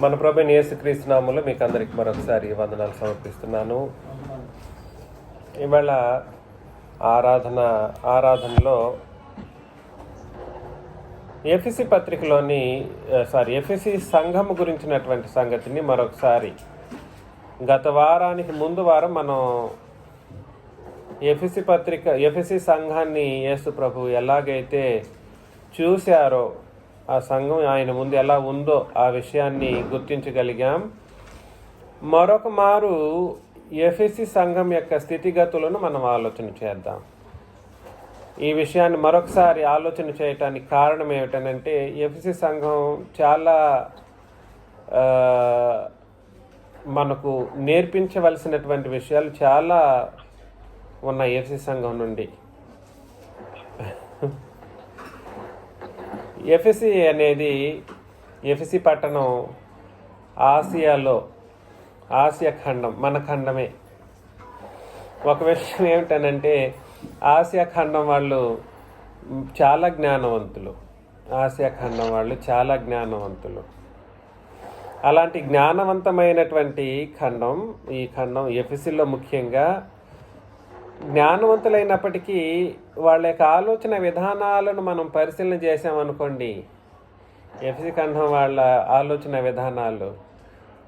మన ప్రభువైన యేసుక్రీస్తు నామములో మీకు అందరికి మరొకసారి వందనాలు సమర్పిస్తున్నాను. ఇవాళ ఆరాధనలో ఎఫెసీ పత్రికలోని ఎఫెసీ సంఘం గురించినటువంటి సంగతిని మరొకసారి గత వారానికి ముందు వారం మనం ఎఫెసీ సంఘాన్ని యేసు ప్రభు ఎలాగైతే చూశారో, ఆ సంఘం ఆయన ముందు ఎలా ఉందో ఆ విషయాన్ని గుర్తించగలిగాం. మరొక మారు ఎఫెసీ సంఘం యొక్క స్థితిగతులను మనం ఆలోచన చేద్దాం. ఈ విషయాన్ని మరొకసారి ఆలోచన చేయటానికి కారణం ఏమిటనంటే, ఎఫెసీ సంఘం చాలా మనకు నేర్పించవలసినటువంటి విషయాలు చాలా ఉన్నాయి. ఎఫెసీ సంఘం నుండి ఎఫెసీ పట్టణం ఆసియా ఖండం, మన ఖండమే. ఒక విషయం ఏమిటనంటే, ఆసియా ఖండం వాళ్ళు చాలా జ్ఞానవంతులు. అలాంటి జ్ఞానవంతమైనటువంటి ఖండం ఈ ఖండం ఎఫెసీలో ముఖ్యంగా జ్ఞానవంతులైనప్పటికీ వాళ్ళ యొక్క ఆలోచన విధానాలను మనం పరిశీలన చేసామనుకోండి, ఎఫెసీ ఖండం వాళ్ళ ఆలోచన విధానాలు,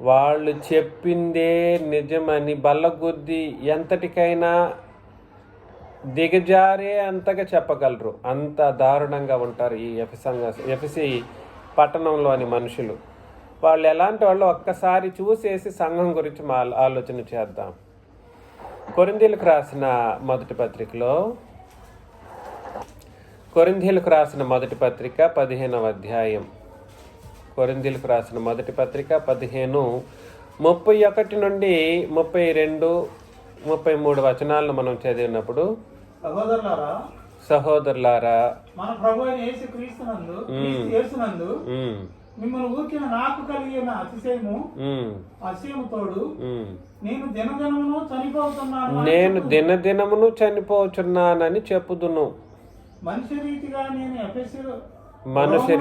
వాళ్ళు చెప్పిందే నిజమని బల్లగుద్ది ఎంతటికైనా దిగజారే అంతగా చెప్పగలరు. అంత దారుణంగా ఉంటారు ఈ ఎఫెసీ పట్టణంలోని మనుషులు. వాళ్ళు ఎలాంటి వాళ్ళు ఒక్కసారి చూసేసి సంఘం గురించి ఆలోచన చేద్దాం. కొరింథీయులకు రాసిన మొదటి పత్రిక 15వ అధ్యాయం. కొరింథీయులకు రాసిన మొదటి పత్రిక 15:31 నుండి 32, 33 వచనాలను మనం చదివినప్పుడు, సహోదరులారా మన ప్రభువైన యేసునందు మిమ్మల్ని ఊరికిన నాకు కలిగిన అతిశయము తోడు నేను దినదినమును చనిపోతున్నానని చెప్పుదును. మనుష్య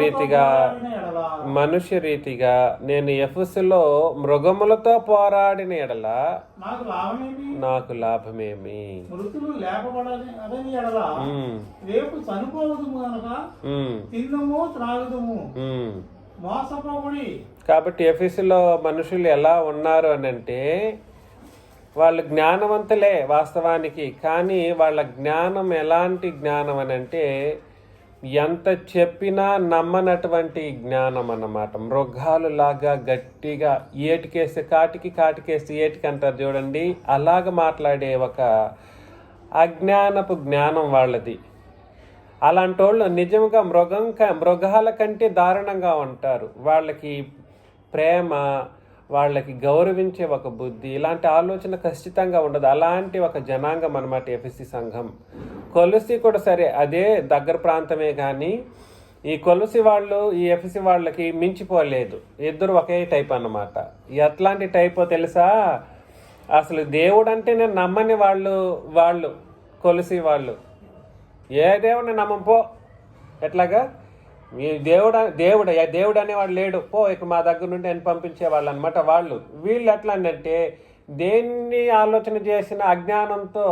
రీతిగా నేను ఎఫెసులో మృగములతో పోరాడిన ఎడల నాకు లాభమేమి? మృతులు లేపబడని ఎడల రేపు చనిపోవదుము గనక తిందుము త్రాగుదుము మోసపోకుడి. కాబట్టి ఎఫెసులో మనుషులు ఎలా ఉన్నారు అని అంటే, వాళ్ళు జ్ఞానవంతులే వాస్తవానికి, కానీ వాళ్ళ జ్ఞానం ఎలాంటి జ్ఞానం అని అంటే, ఎంత చెప్పినా నమ్మనటువంటి జ్ఞానం అన్నమాట. మృగాలు లాగా గట్టిగా ఏటికేస్తే కాటికేస్తే ఏటికి అంటారు చూడండి, అలాగ మాట్లాడే ఒక అజ్ఞానపు జ్ఞానం వాళ్ళది. అలాంటి వాళ్ళు నిజంగా మృగాల కంటే దారుణంగా ఉంటారు. వాళ్ళకి ప్రేమ, వాళ్ళకి గౌరవించే ఒక బుద్ధి, ఇలాంటి ఆలోచన ఖచ్చితంగా ఉండదు. అలాంటి ఒక జనాంగం అన్నమాట ఎఫెసీ సంఘం. కొలసి కూడా సరే, అదే దగ్గర ప్రాంతమే, కానీ ఈ కొలసి వాళ్ళు ఈ ఎఫెసీ వాళ్ళకి మించిపోలేదు. ఇద్దరు ఒకే టైప్ అన్నమాట. ఎట్లాంటి టైపో తెలుసా? అసలు దేవుడు అంటే నేను నమ్మని వాళ్ళు కొలసి వాళ్ళు. ఏ దేవుడిని నమ్మపో, ఎట్లాగా మీ దేవుడు అనేవాడు లేడు, పో ఇక మా దగ్గర నుండి అని పంపించేవాళ్ళు అనమాట వాళ్ళు. వీళ్ళు ఎట్లా అంటే, దేన్ని ఆలోచన చేసిన అజ్ఞానంతో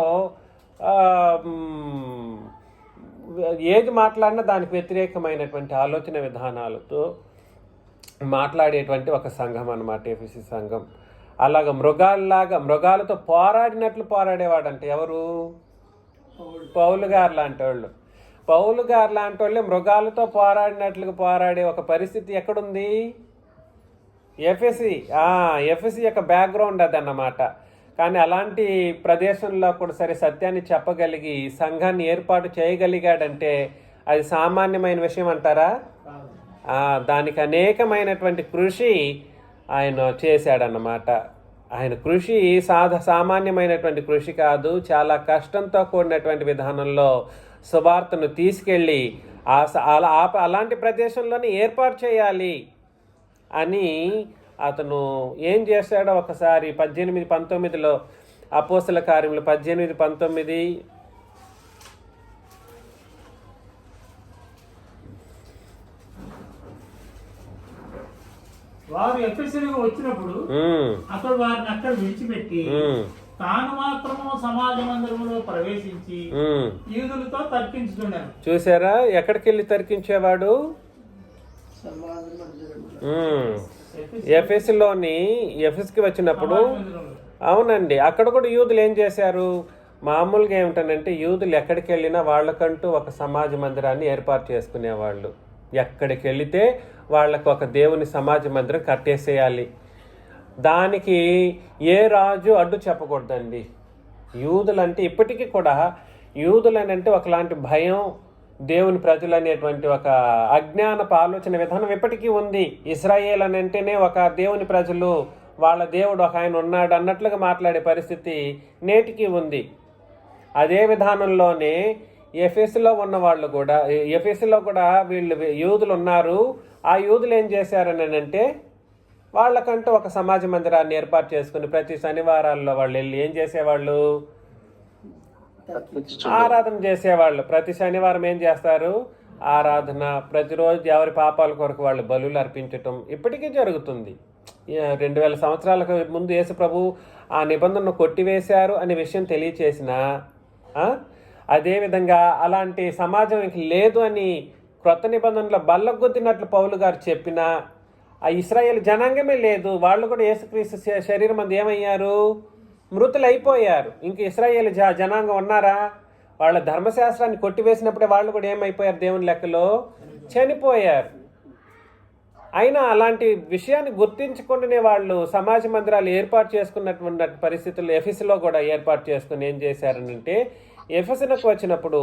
ఏది మాట్లాడినా దానికి వ్యతిరేకమైనటువంటి ఆలోచన విధానాలతో మాట్లాడేటువంటి ఒక సంఘం అన్నమాట ఎఫెసీ సంఘం. అలాగ మృగాలతో పోరాడినట్లు పోరాడేవాడంటే ఎవరు? పౌలు గారు లాంటి వాళ్ళే మృగాలతో పోరాడినట్లుగా పోరాడే ఒక పరిస్థితి ఎక్కడుంది? ఎఫెసీ యొక్క బ్యాక్గ్రౌండ్ అదన్నమాట. కానీ అలాంటి ప్రదేశంలో కూడా సరే సత్యాన్ని చెప్పగలిగి సంఘాన్ని ఏర్పాటు చేయగలిగాడంటే అది సామాన్యమైన విషయం అంటారా? దానికి అనేకమైనటువంటి కృషి ఆయన చేశాడన్నమాట. ఆయన కృషి సామాన్యమైనటువంటి కృషి కాదు. చాలా కష్టంతో కూడినటువంటి విధానంలో సువార్తను తీసుకెళ్ళి అలాంటి ప్రదేశంలోనే ఏర్పాటు చేయాలి అని అతను ఏం చేశాడో ఒకసారి 18-19లో, అపోస్తల కార్యములు 18-19, వారు ఎఫెసులకు వచ్చినప్పుడు అతడు వారిని అక్కడ విడిచిపెట్టి తాను మాత్రము సమాజ మందిరంలో ప్రవేశించి యూదులతో తర్కించుతున్నాడు. చూసారా ఎక్కడికి వెళ్ళి తర్కించేవాడు? ఎఫెస్కి వచ్చినప్పుడు. అవునండి, అక్కడ కూడా యూదులు ఏం చేశారు? మామూలుగా ఏమిటనంటే యూదులు ఎక్కడికి వెళ్ళినా వాళ్ళకంటూ ఒక సమాజ మందిరాన్ని ఏర్పాటు చేసుకునేవాళ్ళు. ఎక్కడికి వెళితే వాళ్ళకు ఒక దేవుని సమాజ మందిరం కట్టేసేయాలి. దానికి ఏ రాజు అడ్డు చెప్పకూడదండి. యూదులంటే ఇప్పటికీ కూడా యూదులనంటే ఒకలాంటి భయం, దేవుని ప్రజలు అనేటువంటి ఒక అజ్ఞానపు ఆలోచన విధానం ఇప్పటికీ ఉంది. ఇశ్రాయేల్ అని అంటేనే ఒక దేవుని ప్రజలు, వాళ్ళ దేవుడు ఒక ఆయన ఉన్నాడు అన్నట్లుగా మాట్లాడే పరిస్థితి నేటికి ఉంది. అదే విధానంలోనే ఎఫెసులో ఉన్న వాళ్ళు కూడా, ఎఫెసులో కూడా వీళ్ళు యూదులు ఉన్నారు. ఆ యూదులు ఏం చేశారని అంటే వాళ్ళకంటూ ఒక సమాజ మందిరాన్ని ఏర్పాటు చేసుకుని ప్రతి శనివారాల్లో వాళ్ళు వెళ్ళి ఏం చేసేవాళ్ళు? ఆరాధన చేసేవాళ్ళు. ప్రతి శనివారం ఏం చేస్తారు? ఆరాధన. ప్రతిరోజు ఎవరి పాపాల కొరకు వాళ్ళు బలులు అర్పించటం ఇప్పటికీ జరుగుతుంది. 2000 సంవత్సరాలకు ముందు యేసు ప్రభు ఆ నిబంధనను కొట్టివేశారు అనే విషయం తెలియచేసిన, అదేవిధంగా అలాంటి సమాజం ఇంక లేదు అని క్రొత్త నిబంధనలో బల్లగొద్దినట్లు పౌలు గారు చెప్పిన ఆ ఇశ్రాయేల్ జనాంగమే లేదు. వాళ్ళు కూడా యేసుక్రీస్తు శరీరం అందు ఏమయ్యారు? మృతులు అయిపోయారు. ఇంక ఇశ్రాయేల్ జనాంగం ఉన్నారా? వాళ్ళ ధర్మశాస్త్రాన్ని కొట్టివేసినప్పుడే వాళ్ళు కూడా ఏమైపోయారు? దేవుని లెక్కలో చనిపోయారు. అయినా అలాంటి విషయాన్ని గుర్తించుకుంటూనే వాళ్ళు సమాజ మందిరాలు ఏర్పాటు చేసుకున్నటువంటి పరిస్థితుల్లో ఎఫెసులో కూడా ఏర్పాటు చేసుకుని ఏం చేశారనంటే, ఎఫెసునకు వచ్చినప్పుడు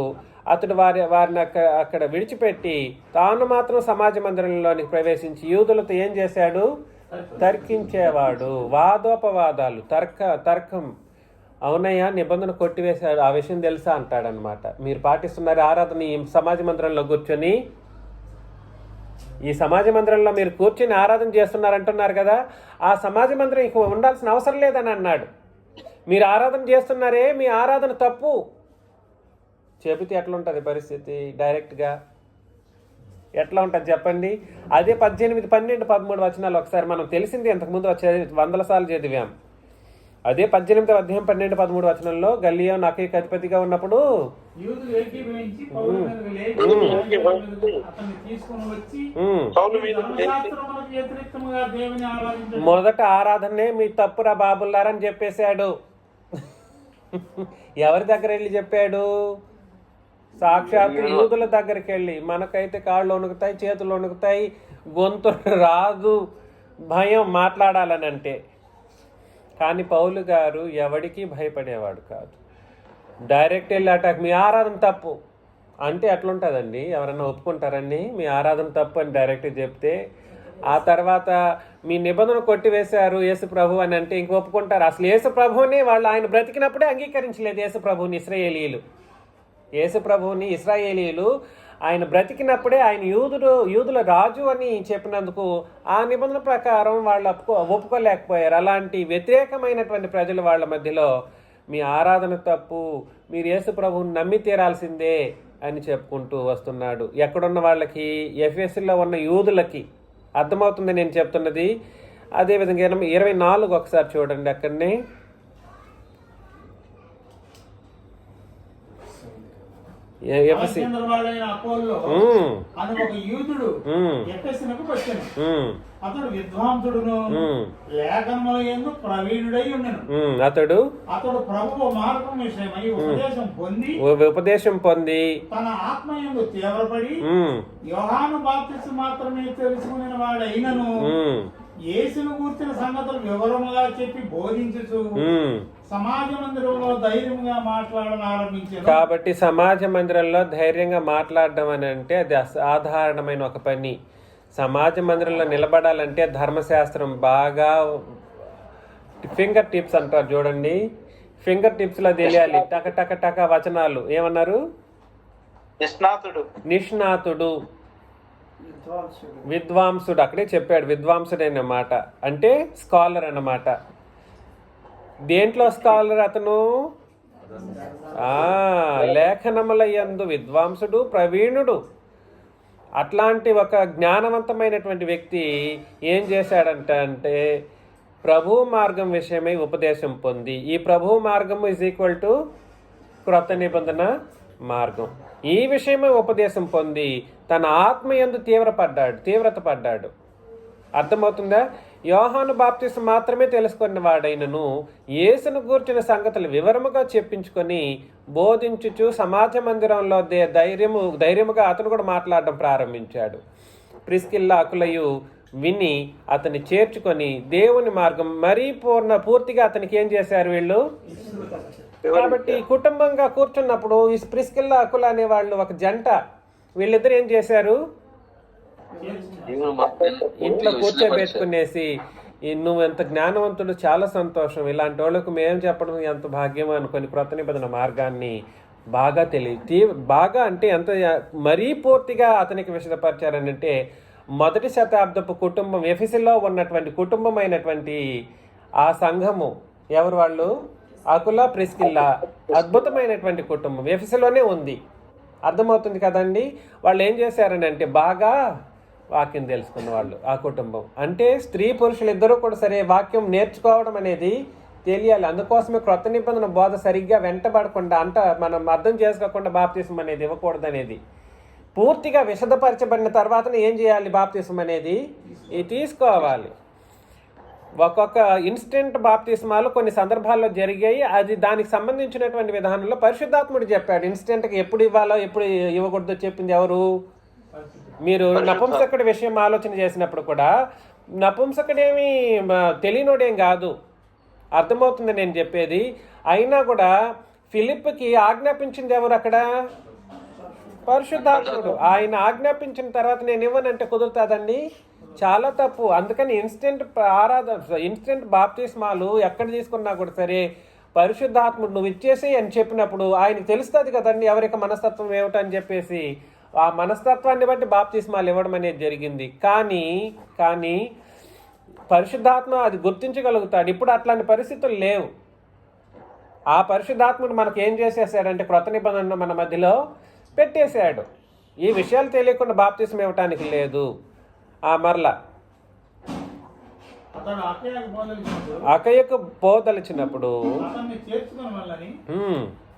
అతడు వారిని అక్కడ విడిచిపెట్టి తాను మాత్రం సమాజ మందిరంలోనికి ప్రవేశించి యూదులతో ఏం చేశాడు? తర్కించేవాడు. వాదోపవాదాలు, తర్కం. అవునయ్యా, నిబంధన కొట్టివేశాడు, ఆ విషయం తెలుసా అంటాడనమాట. మీరు పాటిస్తున్నారు ఆరాధన ఈ సమాజ మందిరంలో కూర్చొని, ఈ సమాజ మందిరంలో మీరు కూర్చొని ఆరాధన చేస్తున్నారంటున్నారు కదా, ఆ సమాజ మందిరం ఇంక ఉండాల్సిన అవసరం లేదని అన్నాడు. మీరు ఆరాధన చేస్తున్నారే, మీ ఆరాధన తప్పు చెబితే ఎట్లుంటుంది పరిస్థితి? డైరెక్ట్గా ఎట్లా ఉంటుంది చెప్పండి? అదే 18, 12, 13 వచనాలు ఒకసారి మనం తెలిసింది ఇంతకుముందు 100 సార్లు చదివాం. అదే 18వ అధ్యాయం 12, 13 వచనంలో గల్లియో అకీకు అధిపతిగా ఉన్నప్పుడు మొదట ఆరాధనే మీ తప్పురా బాబుల్లారని చెప్పేశాడు. ఎవరి దగ్గర వెళ్ళి చెప్పాడు? సాక్షాత్ యూదుల దగ్గరికి వెళ్ళి. మనకైతే కాళ్ళు వణుకుతాయి, చేతులు వణుకుతాయి, గొంతు రాదు, భయం మాట్లాడాలని అంటే. కానీ పౌలు గారు ఎవడికి భయపడేవాడు కాదు. డైరెక్ట్ వెళ్ళి అటాక్, మీ ఆరాధన తప్పు అంటే ఎట్లుంటుందండి? ఎవరన్నా ఒప్పుకుంటారండి మీ ఆరాధన తప్పు అని డైరెక్ట్ చెప్తే? ఆ తర్వాత మీ నిబంధన కొట్టివేశారు యేసు ప్రభు అని అంటే ఇంక ఒప్పుకుంటారు? అసలు యేసు ప్రభువుని వాళ్ళు ఆయన బ్రతికినప్పుడే అంగీకరించలేదు. యేసు ప్రభువుని యేసు ప్రభువుని ఇశ్రాయేలీయులు ఆయన బ్రతికినప్పుడే ఆయన యూదుల రాజు అని చెప్పినందుకు ఆ నిబంధన ప్రకారం వాళ్ళు ఒప్పుకోలేకపోయారు. అలాంటి వ్యతిరేకమైనటువంటి ప్రజలు వాళ్ళ మధ్యలో మీ ఆరాధన తప్పు, మీరు యేసు ప్రభువుని నమ్మి తీరాల్సిందే అని చెప్పుకుంటూ వస్తున్నాడు. ఎక్కడున్న వాళ్ళకి? ఎఫెసులో ఉన్న యూదులకి. అర్థమవుతుంది నేను చెప్తున్నది? అదేవిధంగా 24 ఒకసారి చూడండి. అక్కడనే అతడు విద్వాంసుడును లేఖనముల యందు ప్రవీణుడై ఉండెను. అతడు ప్రభువు మార్గం విషయమై ఉపదేశం పొంది తన ఆత్మ యందు తీవ్రపడి యోహాను బాప్తిస్మము మాత్రమే తెలుసుకునే వాడైనను యేసును గూర్చిన సంగతులు వివరముగా చెప్పి బోధించుచు సమాజ మందిరంలో ధైర్యంగా మాట్లాడడం ఆరంభించారు. కాబట్టి సమాజ మందిరంలో ధైర్యంగా మాట్లాడడం అని అంటే అది అసాధారణమైన ఒక పని. సమాజ మందిరంలో నిలబడాలంటే ధర్మశాస్త్రం బాగా ఫింగర్ టిప్స్ అంటారు చూడండి, ఫింగర్ టిప్స్లో తెలియాలి. టక టక టక వచనాలు. ఏమన్నారు? నిష్ణాతుడు, విద్వాంసుడు. అక్కడే చెప్పాడు విద్వాంసుడు అన్నమాట. అంటే స్కాలర్ అన్నమాట. దేంట్లో స్కాలర్ అతను? లేఖనముల యందు విద్వాంసుడు, ప్రవీణుడు. అట్లాంటి ఒక జ్ఞానవంతమైనటువంటి వ్యక్తి ఏం చేశాడంటే ప్రభు మార్గం విషయమై ఉపదేశం పొంది, ఈ ప్రభు మార్గము ఈజ్ ఈక్వల్ టు క్రొత్త నిబంధన మార్గం, ఈ విషయమై ఉపదేశం పొంది తన ఆత్మయందు తీవ్రత పడ్డాడు. అర్థమవుతుందా? యోహాను బాప్తిసం మాత్రమే తెలుసుకున్న వాడైనను యేసును గూర్చిన సంగతులు వివరముగా చెప్పించుకొని బోధించుచు సమాజ మందిరంలో ధైర్యముగా అతను కూడా మాట్లాడడం ప్రారంభించాడు. ప్రిస్కిల్లా అకులయు విని అతన్ని చేర్చుకొని దేవుని మార్గం మరీ పూర్తిగా అతనికి ఏం చేశారు వీళ్ళు. కాబట్టి కుటుంబంగా కూర్చున్నప్పుడు ఈ ప్రిస్కిల్లా అకుల అనే వాళ్ళు ఒక జంట, వీళ్ళిద్దరు ఏం చేశారు, ఇంట్లో కూర్చోబెట్టుకునేసి నువ్వు ఎంత జ్ఞానవంతుడు, చాలా సంతోషం, ఇలాంటి వాళ్ళకు మేము చెప్పడం ఎంత భాగ్యం అనుకొని క్రొత్త నిబంధన మార్గాన్ని బాగా బాగా అంటే ఎంత మరీ పూర్తిగా అతనికి విషదపరిచారని అంటే మొదటి శతాబ్దపు కుటుంబం, ఎఫెసులో ఉన్నటువంటి కుటుంబం అయినటువంటి ఆ సంఘము ఎవరు వాళ్ళు, అకుల ప్రిస్కిల్లా, అద్భుతమైనటువంటి కుటుంబం ఎఫెసులోనే ఉంది. అర్థమవుతుంది కదండి. వాళ్ళు ఏం చేశారని అంటే బాగా వాక్యం తెలుసుకున్న వాళ్ళు ఆ కుటుంబం. అంటే స్త్రీ పురుషులు ఇద్దరూ కూడా సరే వాక్యం నేర్చుకోవడం అనేది తెలియాలి. అందుకోసమే క్రొత్త నిబంధన బోధ సరిగ్గా వెంటబడకుండా మనం అర్థం చేసుకోకుండా బాప్తిసం అనేది ఇవ్వకూడదు అనేది, పూర్తిగా విశదపరచబడిన తర్వాతనే ఏం చేయాలి, బాప్తిసం అనేది తీసుకోవాలి. ఒక్కొక్క ఇన్స్టెంట్ బాప్తిస్మాలు కొన్ని సందర్భాల్లో జరిగాయి. అది దానికి సంబంధించినటువంటి విధానంలో పరిశుద్ధాత్ముడు చెప్పాడు. ఇన్స్టెంట్గా ఎప్పుడు ఇవ్వాలో ఎప్పుడు ఇవ్వకూడదో చెప్పింది ఎవరు? మీరు నపుంసకుడి విషయం ఆలోచన చేసినప్పుడు కూడా నపుంసకుడేమి తెలియనోడేం కాదు, అర్థమవుతుంది నేను చెప్పేది. అయినా కూడా ఫిలిప్కి ఆజ్ఞాపించింది ఎవరు అక్కడ? పరిశుద్ధాత్ముడు. ఆయన ఆజ్ఞాపించిన తర్వాత నేను ఇవ్వనంటే కుదురుతుందండి? చాలా తప్పు. అందుకని ఇన్స్టెంట్ బాప్తిస్మాలు ఎక్కడ తీసుకున్నా కూడా సరే పరిశుద్ధాత్ముడు నువ్వు ఇచ్చేసి అని చెప్పినప్పుడు ఆయనకు తెలుస్తుంది కదండి ఎవరికి మనస్తత్వం ఏమిటని చెప్పేసి ఆ మనస్తత్వాన్ని బట్టి బాప్తిస్మాలు ఇవ్వడం అనేది జరిగింది. కానీ పరిశుద్ధాత్మ అది గుర్తించగలుగుతాడు. ఇప్పుడు అట్లాంటి పరిస్థితులు లేవు. ఆ పరిశుద్ధాత్ముడు మనకు ఏం చేసేసాడంటే క్రొత్త నిబంధన మన మధ్యలో పెట్టేశాడు. ఈ విషయాలు తెలియకుండా బాప్తిసం ఇవ్వటానికి లేదు. మరలా అకయ్యకు పోదలిచినప్పుడు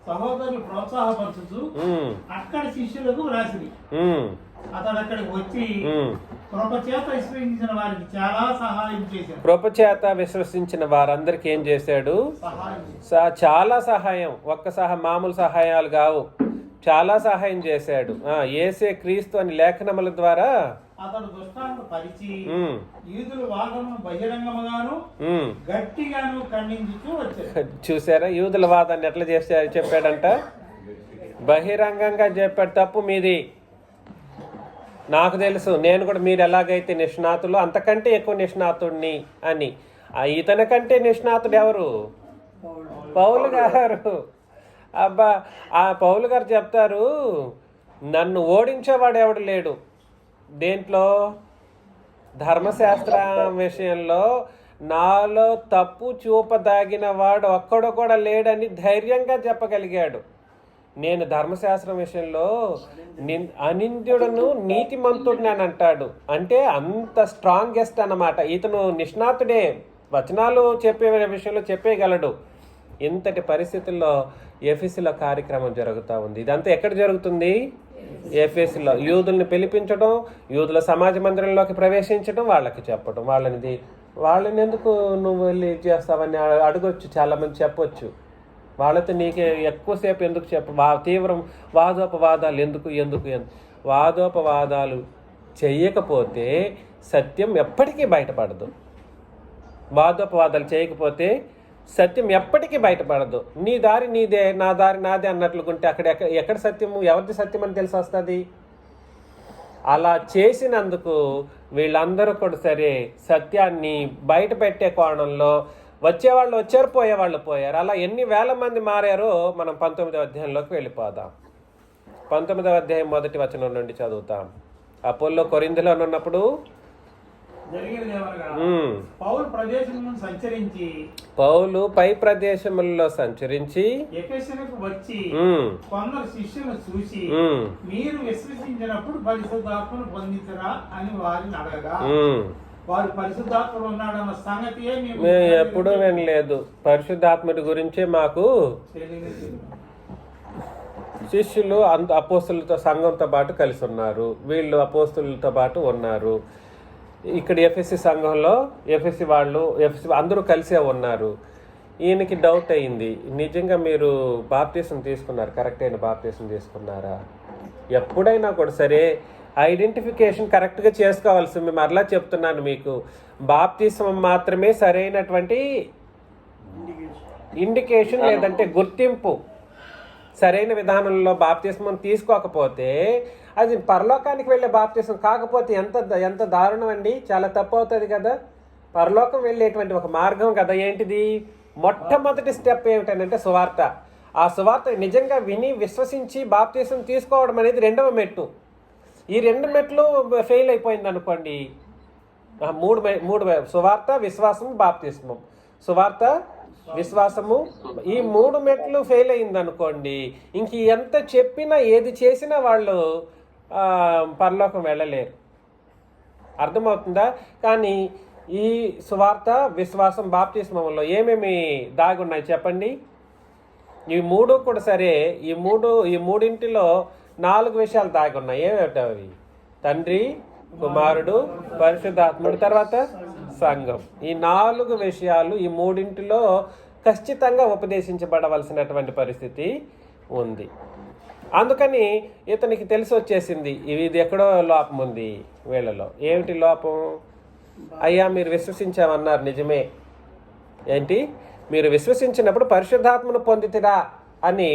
సహోదరులు ప్రోత్సాహపరచు అక్కడ శిష్యులకు వ్రాసిరి. అతడు అక్కడికి వచ్చి కృపచేత విశ్వసించిన వారికి చాలా సహాయం చేశాడు. కృపచేత విశ్వసించిన వారందరికి ఏం చేశాడు? చాలా సహాయం. మామూలు సహాయాలు కావు, చాలా సహాయం చేశాడు. యేసే క్రీస్తు అని లేఖనముల ద్వారా అతడు దుష్టాలను పరిచి యూదుల వాదమును బహిరంగముగాను గట్టిగాను ఖండించుతూ వచ్చాడు. చూసారా యూదుల వాదాన్ని ఎట్లా చెప్పాడంట? బహిరంగంగా చెప్పాడు. తప్పు మీది, నాకు తెలుసు, నేను కూడా మీరు ఎలాగైతే నిష్ణాతులు అంతకంటే ఎక్కువ నిష్ణాతుడిని అని. ఇతని కంటే నిష్ణాతుడు ఎవరు? పౌలు గారు. అబ్బా, ఆ పౌలు గారు చెప్తారు, నన్ను ఓడించేవాడు ఎవడు లేడు. దేంట్లో? ధర్మశాస్త్ర విషయంలో నాలో తప్పు చూపదాగిన వాడు ఒక్కడు కూడా లేడని ధైర్యంగా చెప్పగలిగాడు. నేను ధర్మశాస్త్రం విషయంలో అనింద్యుడును నీతిమంతుడిని అని అంటాడు. అంటే అంత స్ట్రాంగెస్ట్ అన్నమాట. ఇతను నిష్ణాతుడే, వచనాలు చెప్పే విషయంలో చెప్పేయగలడు. ఇంతటి పరిస్థితుల్లో ఎఫెసులో కార్యక్రమం జరుగుతూ ఉంది. ఇదంతా ఎక్కడ జరుగుతుంది? ఎఫెసులో. యూదుల్ని పిలిపించడం, యూదుల సమాజ మందిరంలోకి ప్రవేశించడం, వాళ్ళకి చెప్పడం. వాళ్ళని ఎందుకు నువ్వు వెళ్ళి చేస్తావని అడగొచ్చు, చాలామంది చెప్పొచ్చు. వాళ్ళతో నీకే ఎక్కువసేపు ఎందుకు తీవ్రం వాదోపవాదాలు ఎందుకు? వాదోపవాదాలు చెయ్యకపోతే సత్యం ఎప్పటికీ బయటపడదు. వాదోపవాదాలు చేయకపోతే సత్యం ఎప్పటికీ బయటపడదు. నీ దారి నీదే, నా దారి నాదే అన్నట్లుకుంటే అక్కడ ఎక్కడ సత్యము, ఎవరిది సత్యం అని తెలిసి వస్తుంది? అలా చేసినందుకు వీళ్ళందరూ కూడా సరే సత్యాన్ని బయట పెట్టే కోణంలో వచ్చేవాళ్ళు వచ్చారు, పోయేవాళ్ళు పోయారు. అలా ఎన్ని వేల మంది మారారో మనం 19వ అధ్యాయంలోకి వెళ్ళిపోదాం. 19వ అధ్యాయం 1వ వచనం నుండి చదువుతాం. అపోల్లో కొరింథీలో ఉన్నప్పుడు జరిగినది ఏమనగా పౌలు ప్రదేశములను సంచరించి పౌలు పై ప్రదేశములలో సంచరించి ఎఫెసునకు వచ్చి కొందరు శిష్యులను చూసి మీరు విశ్వసించినప్పుడు పరిశుద్ధాత్మను పొందించరా అని వారిని అడగగా వారు పరిశుద్ధాత్ముడు ఉన్నాడన్న సంగతియే మేము ఎప్పుడూ వినలేదు. పరిశుద్ధాత్ముడి గురించే మాకు శిష్యులు అపోస్తులతో సంఘంతో పాటు కలిసి ఉన్నారు, వీళ్ళు అపోస్తులతో పాటు ఉన్నారు. ఇక్కడ ఎఫ్ఎస్సి సంఘంలో ఎఫ్ఎస్సి అందరూ కలిసే ఉన్నారు. ఈయనకి డౌట్ అయింది, నిజంగా మీరు బాప్తీసం తీసుకున్నారు, కరెక్ట్ అయిన బాప్తీసం తీసుకున్నారా? ఎప్పుడైనా కూడా సరే ఐడెంటిఫికేషన్ కరెక్ట్గా చేసుకోవాల్సింది. మేము మరలా చెప్తున్నాను మీకు, బాప్తీసం మాత్రమే సరైనటువంటి ఇండికేషన్ లేదంటే గుర్తింపు. సరైన విధానంలో బాప్తిస్మం తీసుకోకపోతే అది పరలోకానికి వెళ్ళే బాప్తిస్మం కాకపోతే ఎంత దారుణం అండి, చాలా తప్పు అవుతుంది కదా. పరలోకం వెళ్ళేటువంటి ఒక మార్గం కదా. ఏంటిది? మొట్టమొదటి స్టెప్ ఏమిటంటే సువార్త. ఆ సువార్త నిజంగా విని విశ్వసించి బాప్తిస్మం తీసుకోవడం అనేది రెండవ మెట్టు. ఈ రెండు మెట్లు ఫెయిల్ అయిపోయింది అనుకోండి, మూడు సువార్త, విశ్వాసము, బాప్తిస్మం. సువార్త, విశ్వాసము, ఈ మూడు మెట్లు ఫెయిల్ అయింది అనుకోండి, ఇంక ఎంత చెప్పినా ఏది చేసినా వాళ్ళు పరలోకం వెళ్ళలేరు. అర్థమవుతుందా? కానీ ఈ సువార్త, విశ్వాసం, బాప్తిస్మంలో ఏమేమి దాగున్నాయి చెప్పండి. ఈ మూడు కూడా సరే, ఈ మూడింటిలో 4 విషయాలు దాగి ఉన్నాయి. ఏమిటవి? తండ్రి, కుమారుడు, పరిశుద్ధాత్ముడు, తర్వాత సంఘం. ఈ 4 విషయాలు ఈ మూడింటిలో ఖచ్చితంగా ఉపదేశించబడవలసినటువంటి పరిస్థితి ఉంది. అందుకని ఇతనికి తెలిసి వచ్చేసింది, ఇది ఎక్కడో లోపం ఉంది వీళ్ళలో. ఏమిటి లోపం? అయ్యా మీరు విశ్వసించామన్నారు, నిజమే. ఏంటి? మీరు విశ్వసించినప్పుడు పరిశుద్ధాత్మను పొందితిరా అని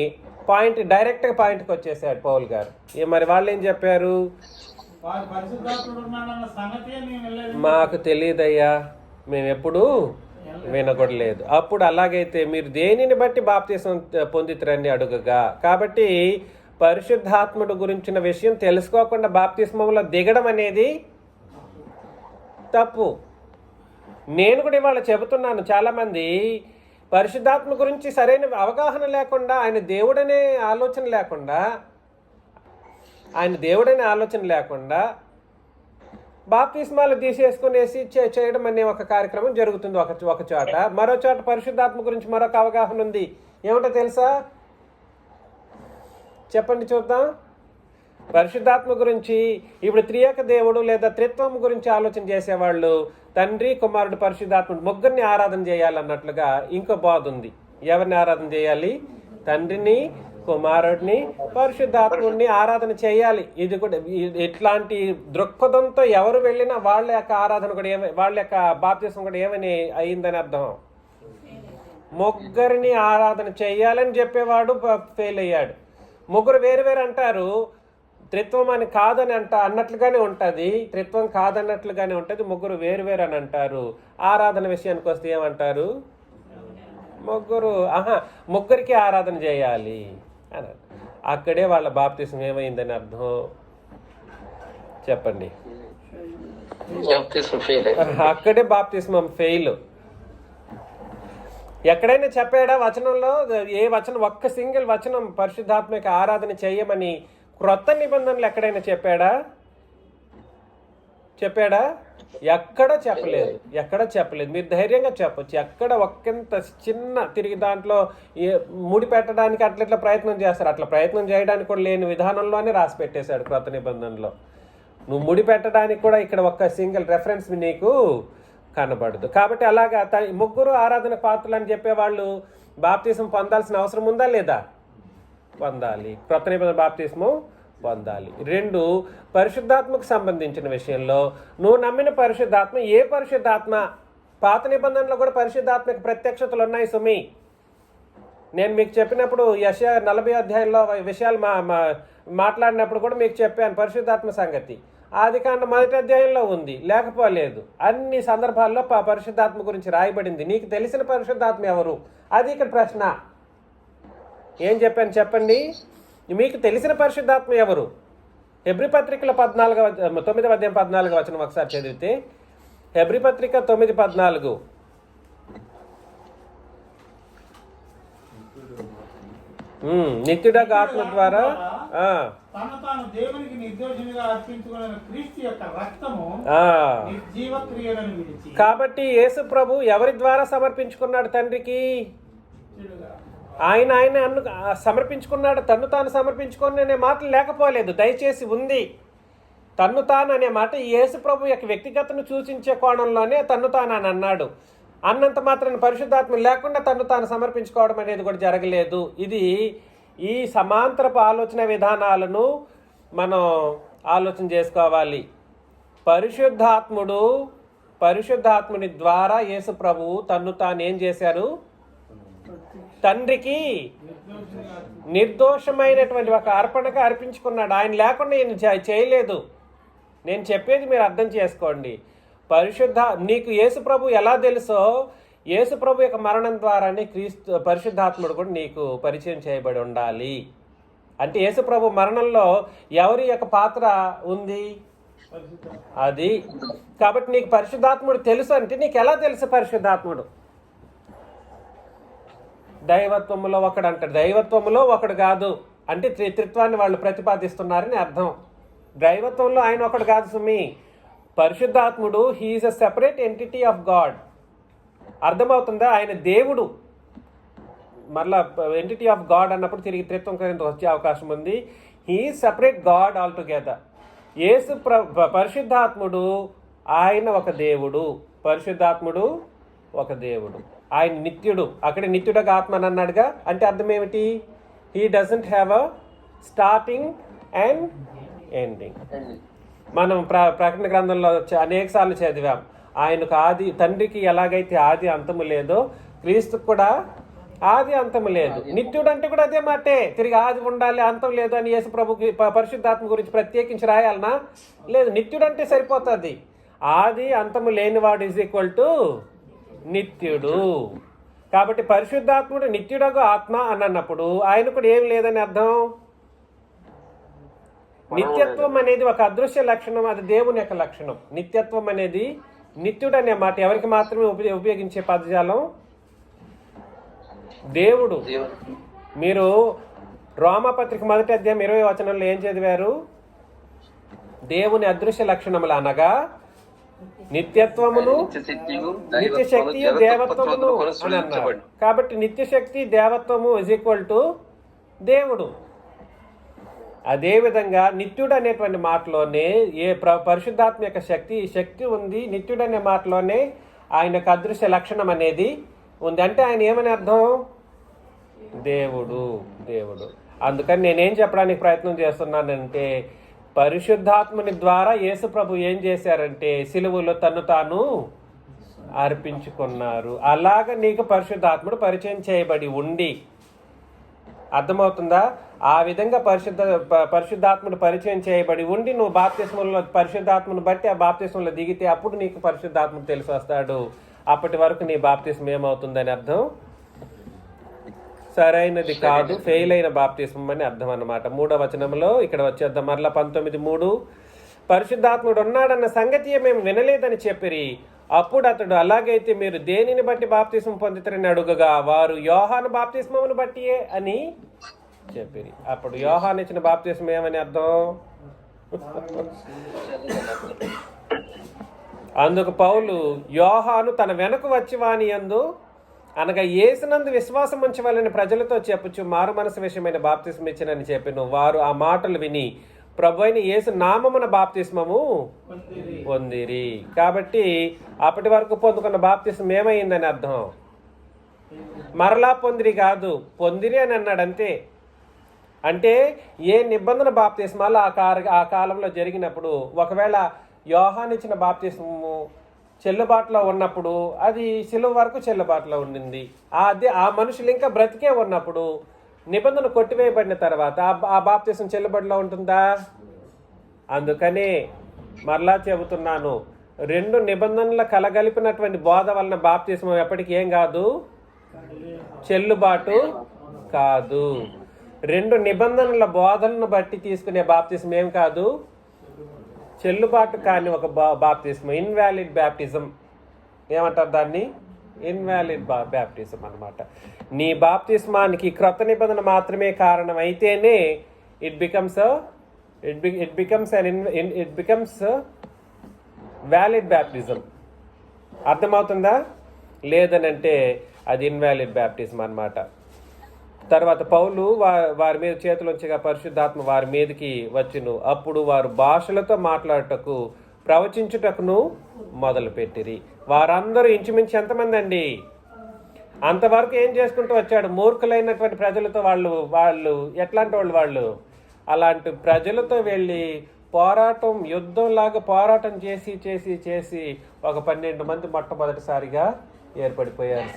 డైరెక్ట్గా పాయింట్కి వచ్చేసాడు పౌల్ గారు. మరి వాళ్ళు ఏం చెప్పారు? మాకు తెలియదయ్యా, మేము ఎప్పుడు వినకూడలేదు. అప్పుడు అలాగైతే మీరు దేనిని బట్టి బాప్తీసం పొందితురని అడుగగా, కాబట్టి పరిశుద్ధాత్ముడు గురించిన విషయం తెలుసుకోకుండా బాప్తిస్మంలో దిగడం అనేది తప్పు. నేను కూడా ఇవాళ చెబుతున్నాను, చాలామంది పరిశుద్ధాత్మ గురించి సరైన అవగాహన లేకుండా, ఆయన దేవుడనే ఆలోచన లేకుండా బాప్తిస్మాలు తీసేసుకునేసి చేయడం అనే ఒక కార్యక్రమం జరుగుతుంది ఒక చోట. మరో చోట పరిశుద్ధాత్మ గురించి మరొక అవగాహన ఉంది. ఏమిటో తెలుసా? చెప్పండి చూద్దాం. పరిశుద్ధాత్మ గురించి ఇప్పుడు త్రియేక దేవుడు లేదా త్రిత్వం గురించి ఆలోచన చేసేవాళ్ళు తండ్రి, కుమారుడు, పరిశుద్ధాత్ముడు ముగ్గురిని ఆరాధన చేయాలన్నట్లుగా ఇంకో బోధ ఉంది. ఎవరిని ఆరాధన చేయాలి? తండ్రిని, కుమారుడిని, పరిశుద్ధాత్ముడిని ఆరాధన చేయాలి. ఇది కూడా ఇట్లాంటి దృక్పథంతో ఎవరు వెళ్ళినా వాళ్ళ యొక్క ఆరాధన కూడా వాళ్ళ యొక్క బాప్తిసం కూడా ఏమని అయిందని అర్థం. ముగ్గురిని ఆరాధన చేయాలని చెప్పేవాడు ఫెయిల్ అయ్యాడు. ముగ్గురు వేరు వేరు అంటారు, త్రిత్వం అని కాదని అన్నట్లుగానే ఉంటుంది, త్రిత్వం కాదన్నట్లుగానే ఉంటుంది. ముగ్గురు వేరు వేరు అని అంటారు. ఆరాధన విషయానికి వస్తే ఏమంటారు? ముగ్గురికి ఆరాధన చేయాలి అని. అక్కడే వాళ్ళ బాప్తిసం ఏమైందని అర్థం చెప్పండి. అక్కడే బాప్తిస్మం ఫెయిల్. ఎక్కడైనా చెప్పాడా వచనంలో? ఏ వచనం, ఒక్క సింగిల్ వచనం పరిశుద్ధాత్మక ఆరాధన చేయమని క్రొత్త నిబంధనలు ఎక్కడైనా చెప్పాడా? ఎక్కడ చెప్పలేదు. మీరు ధైర్యంగా చెప్పొచ్చు. ఎక్కడ ఒక్కంత చిన్న తిరిగి దాంట్లో ముడి పెట్టడానికి అట్లా ప్రయత్నం చేస్తారు. అట్లా ప్రయత్నం చేయడానికి కూడా లేని విధానంలోనే రాసి పెట్టేశాడు క్రొత్త నిబంధనలో. నువ్వు ముడి పెట్టడానికి కూడా ఇక్కడ ఒక్క సింగిల్ రెఫరెన్స్ నీకు కనబడదు. కాబట్టి అలాగా ముగ్గురు ఆరాధన పాత్రలు అని చెప్పేవాళ్ళు బాప్తిసం పొందాల్సిన అవసరం ఉందా లేదా? పొందాలి. క్రొత్త నిబంధన బాప్తిస్మం పొందాలి. 2, పరిశుద్ధాత్మకు సంబంధించిన విషయంలో నువ్వు నమ్మిన పరిశుద్ధాత్మ ఏ పరిశుద్ధాత్మ? పాత నిబంధనలో కూడా పరిశుద్ధాత్మకు ప్రత్యక్షతలు ఉన్నాయి సుమి. నేను మీకు చెప్పినప్పుడు యెషయా 40 అధ్యాయంలో విషయాలు మాట్లాడినప్పుడు కూడా మీకు చెప్పాను పరిశుద్ధాత్మ సంగతి. ఆదికాండం 1వ అధ్యాయంలో ఉంది, లేకపోలేదు. అన్ని సందర్భాల్లో పరిశుద్ధాత్మ గురించి రాయబడింది. నీకు తెలిసిన పరిశుద్ధాత్మ ఎవరు? అది ఇక్కడ ప్రశ్న. ఏం చెప్పాను చెప్పండి. మీకు తెలిసిన పరిశుద్ధాత్మ ఎవరు? హెబ్రీ పత్రికలో 9వ అధ్యాయం 14వ వచనం ఒకసారి చదివితే, హెబ్రీ పత్రిక 9:14. నిత్యుడకు ఆత్మ ద్వారా తను తాను దేవునికి నిర్దోషిగా అర్పించుకున్న క్రీస్తు యొక్క రక్తము నిర్జీవ క్రియలను విడిచి. కాబట్టి యేసు ప్రభు ఎవరి ద్వారా సమర్పించుకున్నాడు తండ్రికి? ఆయన సమర్పించుకున్నాడు. తన్ను తాను సమర్పించుకొని అనే మాటలు లేకపోలేదు, దయచేసి ఉంది. తన్ను తాను అనే మాట యేసు ప్రభు యొక్క వ్యక్తిగతను సూచించే కోణంలోనే తన్ను తాను అని అన్నాడు. అన్నంత మాత్రాన్ని పరిశుద్ధాత్మ లేకుండా తన్ను తాను సమర్పించుకోవడం అనేది కూడా జరగలేదు. ఇది ఈ సమాంతరపు ఆలోచన విధానాలను మనం ఆలోచన చేసుకోవాలి. పరిశుద్ధాత్ముని ద్వారా యేసు ప్రభువు తన్ను తాను ఏం చేశారు? తండ్రికి నిర్దోషమైనటువంటి ఒక అర్పణగా అర్పించుకున్నాడు. ఆయన లేకుండా ఈయన చేయలేదు. నేను చెప్పేది మీరు అర్థం చేసుకోండి. నీకు యేసు ప్రభు ఎలా తెలుసో, యేసు ప్రభు యొక్క మరణం ద్వారానే పరిశుద్ధాత్ముడు కూడా నీకు పరిచయం చేయబడి ఉండాలి. అంటే యేసు ప్రభు మరణంలో ఎవరి యొక్క పాత్ర ఉంది? అది. కాబట్టి నీకు పరిశుద్ధాత్ముడు తెలుసు అంటే నీకు ఎలా తెలుసు పరిశుద్ధాత్ముడు? దైవత్వములో ఒకడు అంటాడు. దైవత్వములో ఒకడు కాదు అంటే త్రిత్వాన్ని వాళ్ళు ప్రతిపాదిస్తున్నారని అర్థం. దైవత్వంలో ఆయన ఒకడు కాదు సుమి. పరిశుద్ధాత్ముడు he is a separate entity of God. అర్థమవుతుందా? ఆయన దేవుడు. మళ్ళా ఎంటిటీ ఆఫ్ గాడ్ అన్నప్పుడు తిరిగి త్రిత్వం కింద వచ్చే అవకాశం ఉంది. He is separate God all together. పరిశుద్ధాత్ముడు ఆయన ఒక దేవుడు. పరిశుద్ధాత్ముడు ఒక దేవుడు. ఆయన నిత్యుడు. అక్కడ నిత్యుడగా ఆత్మ అని అన్నాడుగా. అంటే అర్థం ఏమిటి? He doesn't have a starting and ending. మనం ప్రకటన గ్రంథంలో అనేక సార్లు చదివాం. ఆయనకు తండ్రికి ఎలాగైతే ఆది అంతము లేదో క్రీస్తుకు కూడా ఆది అంతము లేదు. నిత్యుడు అంటే కూడా అదే మాటే. తిరిగి ఆది ఉండాలి అంతం లేదు అని యేసు ప్రభుకి పరిశుద్ధాత్మ గురించి ప్రత్యేకించి రాయాలనా? లేదు. నిత్యుడు అంటే సరిపోతుంది. ఆది అంతము లేనివాడు ఈజ్ ఈక్వల్ టు నిత్యుడు. కాబట్టి పరిశుద్ధాత్ముడు నిత్యుడగు ఆత్మ అని అన్నప్పుడు ఆయన కూడా ఏం లేదని అర్థం. నిత్యత్వం అనేది ఒక అదృశ్య లక్షణం. అది దేవుని యొక్క లక్షణం. నిత్యత్వం అనేది, నిత్యుడు అనే మాట ఎవరికి మాత్రమే ఉపయోగించే పదజాలం? దేవుడు. మీరు రోమాపత్రిక 1వ అధ్యాయం 20వ వచనంలో ఏం చదివారు? దేవుని అదృశ్య లక్షణములు అనగా నిత్యత్వమును, నిత్యశక్తియు, దేవత్వమును అని అన్నారు. కాబట్టి నిత్యశక్తి, దేవత్వము ఇజ్ ఈక్వల్ టు దేవుడు. అదేవిధంగా నిత్యుడు అనేటువంటి మాటలోనే పరిశుద్ధాత్మ యొక్క శక్తి ఉంది. నిత్యుడు అనే మాటలోనే ఆయనకు అదృశ్య లక్షణం అనేది ఉంది. అంటే ఆయన ఏమని అర్థం? దేవుడు. అందుకని నేనేం చెప్పడానికి ప్రయత్నం చేస్తున్నానంటే పరిశుద్ధాత్మని ద్వారా యేసు ప్రభు ఏం చేశారంటే సిలువలో తను తాను అర్పించుకున్నారు. అలాగ నీకు పరిశుద్ధాత్ముడు పరిచయం చేయబడి ఉండి, అర్థమవుతుందా? ఆ విధంగా పరిశుద్ధాత్ముడు పరిచయం చేయబడి ఉండి నువ్వు బాప్తిస్మంలో పరిశుద్ధాత్మను బట్టి ఆ బాప్తిస్మంలో దిగితే అప్పుడు నీకు పరిశుద్ధాత్ముడు తెలిసి వస్తాడు. అప్పటి వరకు నీ బాప్తిస్మం ఏమవుతుందని అర్థం? సరైనది కాదు, ఫెయిల్ అయిన బాప్తిస్మం అని అర్థం అన్నమాట. 3వ వచనంలో ఇక్కడ వచ్చేద్దాం. మరలా 19:3 పరిశుద్ధాత్ముడు ఉన్నాడన్న సంగతి మేము వినలేదని చెప్పిరి. అప్పుడు అతడు అలాగైతే మీరు దేనిని బట్టి బాప్తిస్మం పొందుతారని అడుగగా వారు యోహాను బాప్తిస్మమును బట్టియే అని చెప్పిరి. అప్పుడు యోహాను ఇచ్చిన బాప్తిస్మం ఏమని అర్థం? అందుకు పౌలు యోహాను తన వెనక వచ్చి వాని యందు అనగా యేసునందు విశ్వాసం ఉంచవాలని ప్రజలతో చెప్పుచు మారు మనసు విషయమైన బాప్తిస్మం ఇచ్చినని చెప్పిను. వారు ఆ మాటలు విని ప్రభువైన యేసు నామమున బాప్తిస్మము పొందిరి. కాబట్టి అప్పటి వరకు పొందుకున్న బాప్తిస్మం ఏమైందని అర్థం? మరలా పొందిరి కాదు, పొందిరి అని అన్నాడు అంతే. అంటే ఏ నిబంధన బాప్తిస్మాలు ఆ కాలంలో జరిగినప్పుడు ఒకవేళ యోహాను ఇచ్చిన బాప్తిస్మము చెల్లుబాటులో ఉన్నప్పుడు అది సిలువ వరకు చెల్లుబాటులో ఉండింది. ఆ మనుషులు ఇంకా బ్రతికే ఉన్నప్పుడు నిబంధన కొట్టివేయబడిన తర్వాత ఆ బాప్తిస్మం చెల్లుబాటులో ఉంటుందా? అందుకనే మరలా చెబుతున్నాను, 2 నిబంధనలు కలగలిపినటువంటి బోధ వలన బాప్తిస్మం ఎప్పటికీ ఏం కాదు, చెల్లుబాటు కాదు. 2 నిబంధనల బోధనను బట్టి తీసుకునే బాప్తిస్మం ఏం కాదు, చెల్లుబాటు కాని ఒక బాప్తిజం, ఇన్వాలిడ్ బ్యాప్టిజం. ఏమంటారు దాన్ని? ఇన్వాలిడ్ బ్యాప్టిజం అన్నమాట. నీ బాప్తిస్మానికి క్రొత్త నిబంధన మాత్రమే కారణం అయితేనే ఇట్ బికమ్స్ వ్యాలిడ్ బ్యాప్టిజం. అర్థమవుతుందా? లేదనంటే అది ఇన్వాలిడ్ బ్యాప్టిజం అన్నమాట. తర్వాత పౌలు వారి మీద చేతులుంచగా పరిశుద్ధాత్మ వారి మీదకి వచ్చును. అప్పుడు వారు భాషలతో మాట్లాడుటకు ప్రవచించుటకును మొదలుపెట్టిరి. వారందరూ ఇంచుమించు ఎంతమంది అండి? అంతవరకు ఏం చేసుకుంటూ వచ్చాడు? మూర్ఖులైనటువంటి ప్రజలతో వాళ్ళు ఎట్లాంటి వాళ్ళు అలాంటి ప్రజలతో వెళ్ళి పోరాటం, యుద్ధంలాగా పోరాటం చేసి చేసి చేసి ఒక 12 మంది మొట్టమొదటిసారిగా ఏర్పడిపోయారు,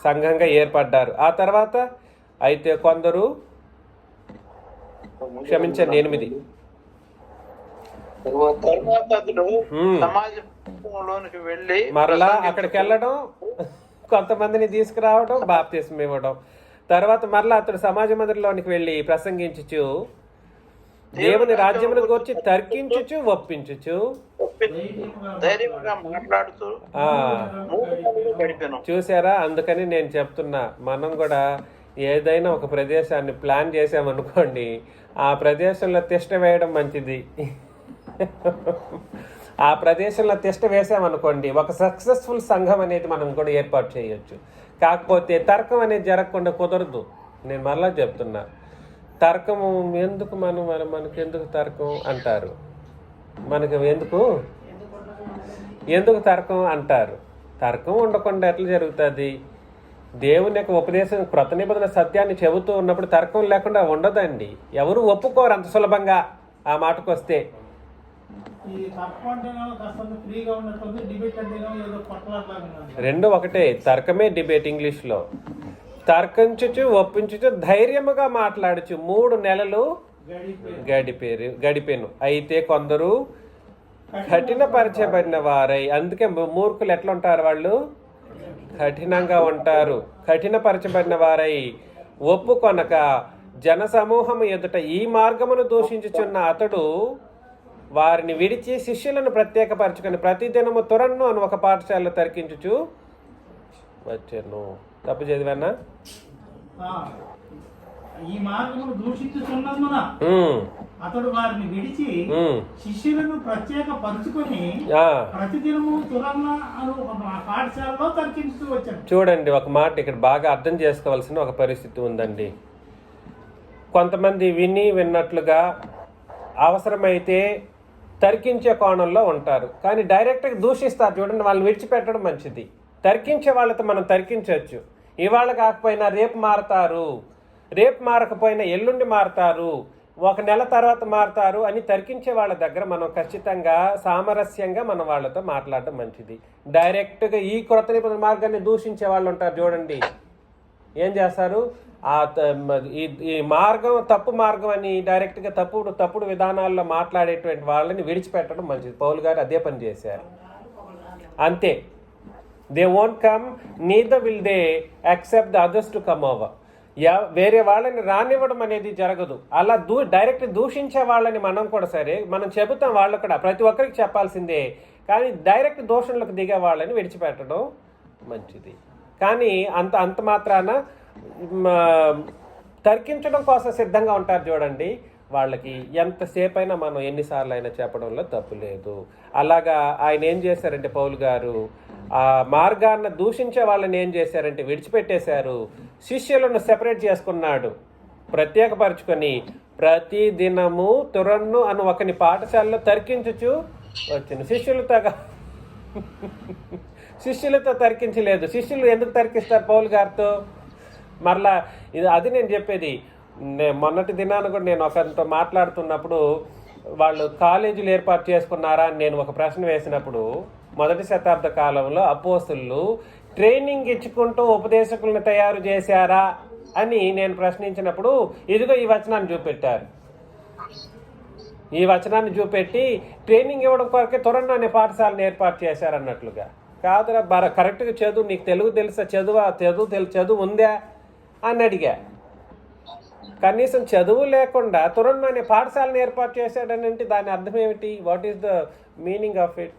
సంఘంగా ఏర్పడ్డారు. ఆ తర్వాత అయితే కొందరు, క్షమించండి 8, మరలా అక్కడికి వెళ్ళడం, కొంతమందిని తీసుకురావడం, బాప్తిస్మం ఇవ్వడం. తర్వాత మరలా అతడు సమాజ మందిరంలోనికి వెళ్ళి ప్రసంగించుచు దేవుని రాజ్యమును గురించి తర్కించుచు ఒప్పించుచు చూసారా? అందుకని నేను చెప్తున్నా, మనం కూడా ఏదైనా ఒక ప్రదేశాన్ని ప్లాన్ చేసామనుకోండి, ఆ ప్రదేశంలో తిష్ట వేయడం మంచిది. ఆ ప్రదేశంలో తిష్ట వేసామనుకోండి, ఒక సక్సెస్ఫుల్ సంఘం అనేది మనం కూడా ఏర్పాటు చేయొచ్చు. కాకపోతే తర్కం అనేది జరగకుండా కుదరదు. నేను మరలా చెప్తున్నా, తర్కము ఎందుకు? మనకు ఎందుకు తర్కం అంటారు? మనకు ఎందుకు తర్కం అంటారు? తర్కం ఉండకుండా ఎట్లా జరుగుతుంది? దేవుని యొక్క ఉపదేశం, క్రొత్త నిబంధన సత్యాన్ని చెబుతూ ఉన్నప్పుడు తర్కం లేకుండా ఉండదండి. ఎవరు ఒప్పుకోరు అంత సులభంగా. ఆ మాటకు వస్తే రెండు ఒకటే. తర్కమే డిబేట్. ఇంగ్లీష్లో తర్కించుచు ఒప్పించుచు ధైర్యముగా మాట్లాడుచు 3 నెలలు గడిపేను. అయితే కొందరు కఠినపరచబడిన వారై, అందుకే మూర్ఖులు ఎట్లా ఉంటారు? వాళ్ళు కఠినంగా ఉంటారు. కఠినపరచబడిన వారై ఒప్పుకొనక జనసమూహము ఎదుట ఈ మార్గమును దూషించుచున్న అతడు వారిని విడిచి శిష్యులను ప్రత్యేకపరచుకొని ప్రతిదినము తురన్ను అని ఒక పాఠశాలలో తర్కించుచు వచ్చాను. తప్పు చదివానా? ఈ మార్గమును దూషించుచున్నందున అతడు వారిని విడిచి శిష్యులను ప్రత్యేకపరచుకొని ప్రతిదినము తురన్న అను పాఠశాలలో తర్కించుతూ వచ్చాను. చూడండి, ఒక మాట ఇక్కడ బాగా అర్థం చేసుకోవాల్సిన ఒక పరిస్థితి ఉందండి. కొంతమంది విన్నట్లుగా అవసరమైతే తర్కించే కోణంలో ఉంటారు, కానీ డైరెక్ట్గా దూషిస్తారు. చూడండి, వాళ్ళని విడిచిపెట్టడం మంచిది. తర్కించే వాళ్ళతో మనం తర్కించవచ్చు. ఇవాళ కాకపోయినా రేపు మారతారు, రేపు మారకపోయినా ఎల్లుండి మారతారు, 1 నెల తర్వాత మారతారు అని తర్కించే వాళ్ళ దగ్గర మనం ఖచ్చితంగా సామరస్యంగా మనం వాళ్ళతో మాట్లాడడం మంచిది. డైరెక్ట్గా ఈ క్రొత్త నిబంధన మార్గాన్ని దూషించే వాళ్ళు ఉంటారు. చూడండి ఏం చేస్తారు? ఈ మార్గం తప్పు మార్గం అని డైరెక్ట్గా తప్పుడు విధానాల్లో మాట్లాడేటువంటి వాళ్ళని విడిచిపెట్టడం మంచిది. పౌలు గారు అదే పని చేశారు. అంతే. They won't come, neither will they accept the others to come over. వేరే వాళ్ళని రానివ్వడం అనేది జరగదు. అలా డైరెక్ట్ దూషించే వాళ్ళని మనం కూడా సరే, మనం చెబుతాం, వాళ్ళు కూడా ప్రతి ఒక్కరికి చెప్పాల్సిందే. కానీ డైరెక్ట్ దోషంలోకి దిగే వాళ్ళని విడిచిపెట్టడం మంచిది. కానీ అంత మాత్రాన తర్కించడం కోసం సిద్ధంగా ఉంటారు. చూడండి, వాళ్ళకి ఎంతసేపు అయినా మనం ఎన్నిసార్లు అయినా చెప్పడంలో తప్పు లేదు. అలాగా ఆయన ఏం చేశారంటే, పౌలు గారు ఆ మార్గాన్ని దూషించే వాళ్ళని ఏం చేశారంటే విడిచిపెట్టేశారు. శిష్యులను సెపరేట్ చేసుకున్నాడు, ప్రత్యేకపరచుకొని ప్రతి దినము తురన్ను అను ఒకని పాఠశాలలో తర్కించుచు వచ్చింది. శిష్యులతో తర్కించలేదు. శిష్యులు ఎందుకు తర్కిస్తారు పౌలు గారితో? మరలా అది నేను చెప్పేది. మొన్నటి దినాన్ని కూడా నేను ఒకరితో మాట్లాడుతున్నప్పుడు, వాళ్ళు కాలేజీలు ఏర్పాటు చేసుకున్నారా అని నేను ఒక ప్రశ్న వేసినప్పుడు, 1వ శతాబ్ద కాలంలో అపోస్తులు ట్రైనింగ్ ఇచ్చుకుంటూ ఉపదేశకులను తయారు చేశారా అని నేను ప్రశ్నించినప్పుడు, ఇదిగో ఈ వచనాన్ని చూపెట్టారు. ఈ వచనాన్ని చూపెట్టి ట్రైనింగ్ ఇవ్వడం కొరకే తురన్న అనే పాఠశాలను ఏర్పాటు చేశారన్నట్లుగా. కాదురా, కరెక్ట్గా చదువు, నీకు తెలుగు తెలుసా, చదువు ఉందా అని అడిగా. కనీసం చదువు లేకుండా తురన్ను అనే పాఠశాలను ఏర్పాటు చేశాడని అంటే దాని అర్థం ఏమిటి? What is the meaning of it?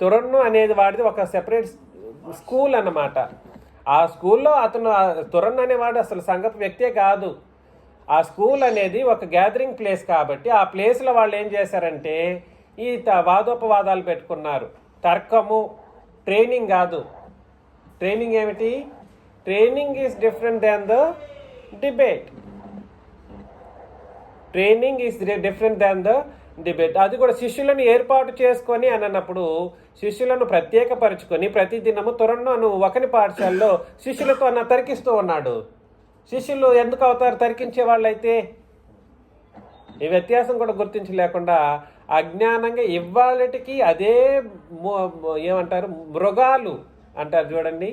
తురన్ను అనేది వాడిది ఒక సెపరేట్ స్కూల్ అన్నమాట. ఆ స్కూల్లో అతను తురన్ అనేవాడు అసలు సంగతి వ్యక్తే కాదు. ఆ స్కూల్ అనేది ఒక గ్యాదరింగ్ ప్లేస్ కాబట్టి ఆ ప్లేస్లో వాళ్ళు ఏం చేశారంటే ఈ వాదోపవాదాలు పెట్టుకున్నారు. తర్కము, ట్రైనింగ్ కాదు. ట్రైనింగ్ ఏమిటి? Training is different than the debate. Training is different than the debate. అది కూడా శిష్యులను ఏర్పాటు చేసుకొని అని అన్నప్పుడు శిష్యులను ప్రత్యేకపరుచుకొని ప్రతిదినము తురన్ను ఒకని పాఠశాలలో శిష్యులతో తరికిస్తూ ఉన్నాడు. శిష్యులు ఎందుకు అవుతారు తరికించే వాళ్ళైతే? ఈ వ్యత్యాసం కూడా గుర్తించలేకుండా అజ్ఞానంగా ఇవాళటికి అదే ఏమంటారు మృగాలు అంటారు చూడండి,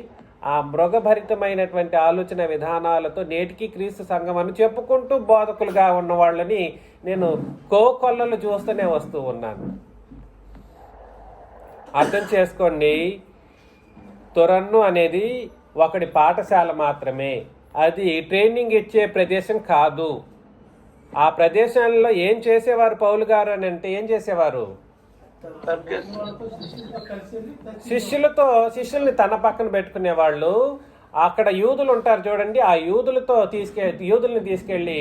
ఆ మృగభరితమైనటువంటి ఆలోచన విధానాలతో నేటికి క్రీస్తు సంఘం అని చెప్పుకుంటూ బోధకులుగా ఉన్న వాళ్ళని నేను కోకొల్లలు చూస్తూనే వస్తూ ఉన్నాను. అర్థం చేసుకోండి, తురన్ను అనేది ఒకటి పాఠశాల మాత్రమే. అది ట్రైనింగ్ ఇచ్చే ప్రదేశం కాదు. ఆ ప్రదేశంలో ఏం చేసేవారు పౌలు గారు అని అంటే ఏం చేసేవారు? శిష్యుల్ని తన పక్కన పెట్టుకునేవాళ్ళు. అక్కడ యూదులు ఉంటారు చూడండి, ఆ యూదుల్ని తీసుకెళ్ళి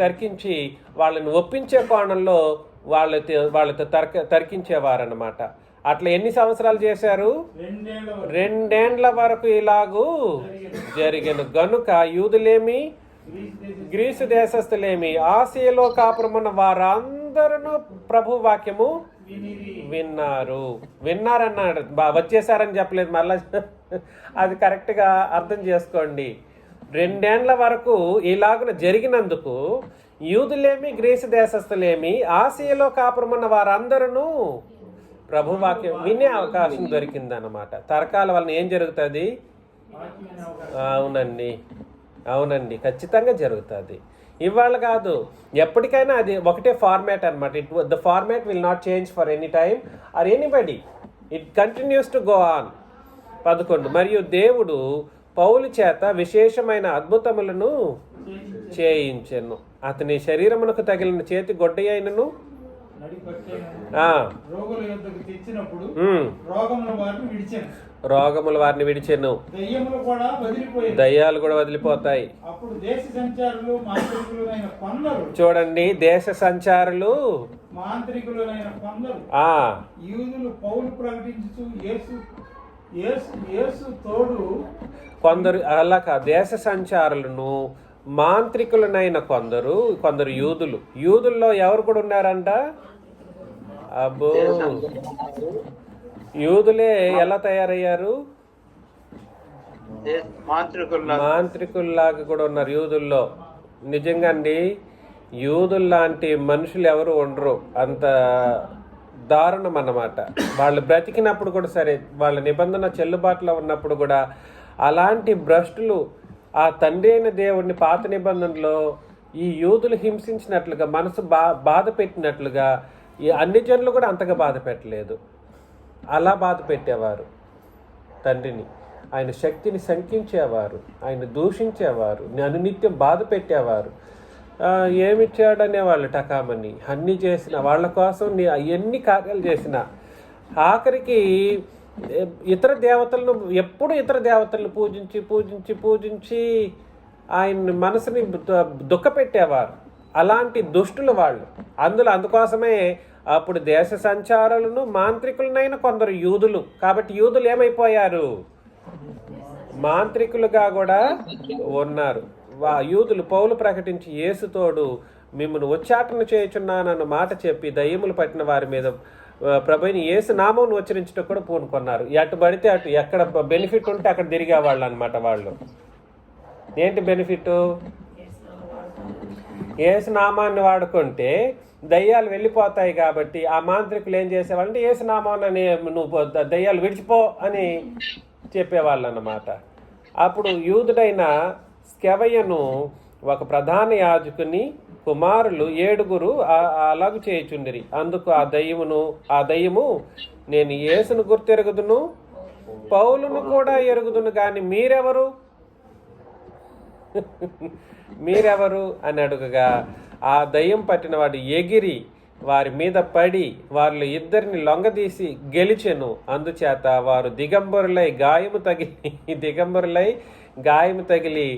తర్కించి వాళ్ళని ఒప్పించే కోణంలో వాళ్ళతో తర్కించేవారు అన్నమాట. అట్లా ఎన్ని సంవత్సరాలు చేశారు? 2 ఏండ్ల వరకు ఇలాగూ జరిగిన గనుక యూదులేమి గ్రీసు దేశస్థులేమి ఆసియాలో కాపురమున్న వారందరూ ప్రభు వాక్యము విన్నారన్నాడు. వచ్చేసారని చెప్పలేదు, మళ్ళా అది కరెక్ట్గా అర్థం చేసుకోండి. 2 ఏండ్ల వరకు ఇలాగున జరిగినందుకు యూదులేమి గ్రీసు దేశస్థులేమి ఆసియాలో కాపురమున్న వారందరూ ప్రభువాక్యం వినే అవకాశం దొరికిందన్నమాట. తర్కాల వలన ఏం జరుగుతుంది? అవునండి ఖచ్చితంగా జరుగుతుంది. ఇవాళ కాదు, ఎప్పటికైనా అది ఒకటే ఫార్మాట్ అనమాట. The format will not change for any time or anybody. It continues to go on. 11 మరియు దేవుడు పౌలు చేత విశేషమైన అద్భుతములను చేయించెను. అతని శరీరమునకు తగిలిన చేతి గొడ్డయైనను రోగముల వారిని విడిచెను. దయ్యాలు కూడా వదిలిపోతాయి. చూడండి, దేశ సంచారులు మాంత్రికులైన కొందరు అలా దేశ సంచారులను మాంత్రికులనైన కొందరు యూదుల్లో ఎవరు కూడా ఉన్నారంట? అబ్బో, యూదులే ఎలా తయారయ్యారు? మాంత్రికుల్లాగా కూడా ఉన్నారు యూదుల్లో. నిజంగా అండి, యూదుల్లాంటి మనుషులు ఎవరు ఉండరు. అంత దారుణం అన్నమాట. వాళ్ళు బ్రతికినప్పుడు కూడా సరే, వాళ్ళ నిబంధన చెల్లుబాటులో ఉన్నప్పుడు కూడా అలాంటి భ్రష్టులు ఆ తండ్రి అయిన దేవుడిని పాత నిబంధనలో ఈ యూదులు హింసించినట్లుగా, మనసు బాధ పెట్టినట్లుగా ఈ అన్ని జనులు కూడా అంతగా బాధ పెట్టలేదు. అలా బాధ పెట్టేవారు తండ్రిని. ఆయన శక్తిని శంకించేవారు, ఆయన దూషించేవారు, అనునిత్యం బాధ పెట్టేవారు. ఏమిచ్చాడనేవాళ్ళు టకామని అన్నీ చేసిన వాళ్ళ కోసం ఎన్ని కార్యాలు చేసిన ఆఖరికి ఇతర దేవతలను పూజించి ఆయన మనసుని దుఃఖపెట్టేవారు. అలాంటి దుష్టులు వాళ్ళు. అందుకోసమే అప్పుడు దేశ సంచారులను మాంత్రికులనైన కొందరు యూదులు. కాబట్టి యూదులు ఏమైపోయారు? మాంత్రికులుగా కూడా ఉన్నారు. యూదులు పౌలు ప్రకటించి యేసుతోడు మిమ్మల్ని ఉచ్చాటన చేయుచున్నానన్న మాట చెప్పి దయ్యములు పట్టిన వారి మీద ప్రభుని యేసు నామమును ఉచ్చరించడం కూడా పూనుకున్నారు. ఎటు పడితే అటు, ఎక్కడ బెనిఫిట్ ఉంటే అక్కడ తిరిగేవాళ్ళు అనమాట. వాళ్ళు ఏంటి బెనిఫిట్? యేసు నామాన్ని వాడుకుంటే దయ్యాలు వెళ్ళిపోతాయి. కాబట్టి ఆ మాంత్రికులు ఏం చేసేవాళ్ళంటే యేసు నామాన్ని నువ్వు దయ్యాలు విడిచిపో అని చెప్పేవాళ్ళు అన్నమాట. అప్పుడు యూదుడైన స్కెవయ్యను ఒక ప్రధాన యాజకుని కుమారులు 7 అలాగు చేయుచుండిరి. అందుకు ఆ దయ్యము నేను యేసును గుర్తెరుగుదును, పౌలును కూడా ఎరుగుదును, కానీ మీరెవరు? మీరెవరు అని అడుగగా ఆ దయ్యం పట్టిన వాడు ఎగిరి వారి మీద పడి వాళ్ళు ఇద్దరిని లొంగదీసి గెలిచెను. అందుచేత వారు దిగంబరులై గాయము తగిలి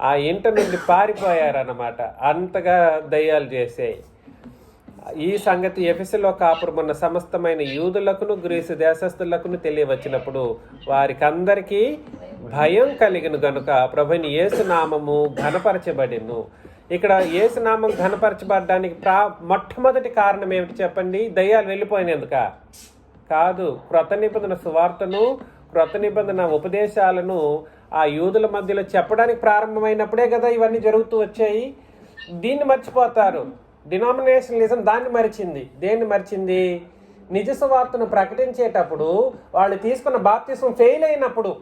ఆ ఇంట నుండి పారిపోయారన్నమాట. అంతగా దయ్యాలు చేసాయి. ఈ సంగతి ఎఫెసులో కాపురమున్న సమస్తమైన యూదులకును గ్రీసు దేశస్థులకును తెలియవచ్చినప్పుడు వారికందరికీ భయం కలిగిన గనుక ప్రభుని యేసునామము ఘనపరచబడిను. ఇక్కడ యేసునామం ఘనపరచబడడానికి మొట్టమొదటి కారణం ఏమిటి చెప్పండి? దయ్యాలు వెళ్ళిపోయినందుక కాదు. క్రొత్త నిబంధన సువార్తను, క్రొత్త నిబంధన ఉపదేశాలను ఆ యూదుల మధ్యలో చెప్పడానికి ప్రారంభమైనప్పుడే కదా ఇవన్నీ జరుగుతూ వచ్చాయి. దీన్ని మర్చిపోతారు. డినామినేషనలిజం దాన్ని మరిచింది. దేన్ని మరిచింది? నిజ సువార్తను ప్రకటించేటప్పుడు వాళ్ళు తీసుకున్న బాప్తిస్మం ఫెయిల్ అయినప్పుడు.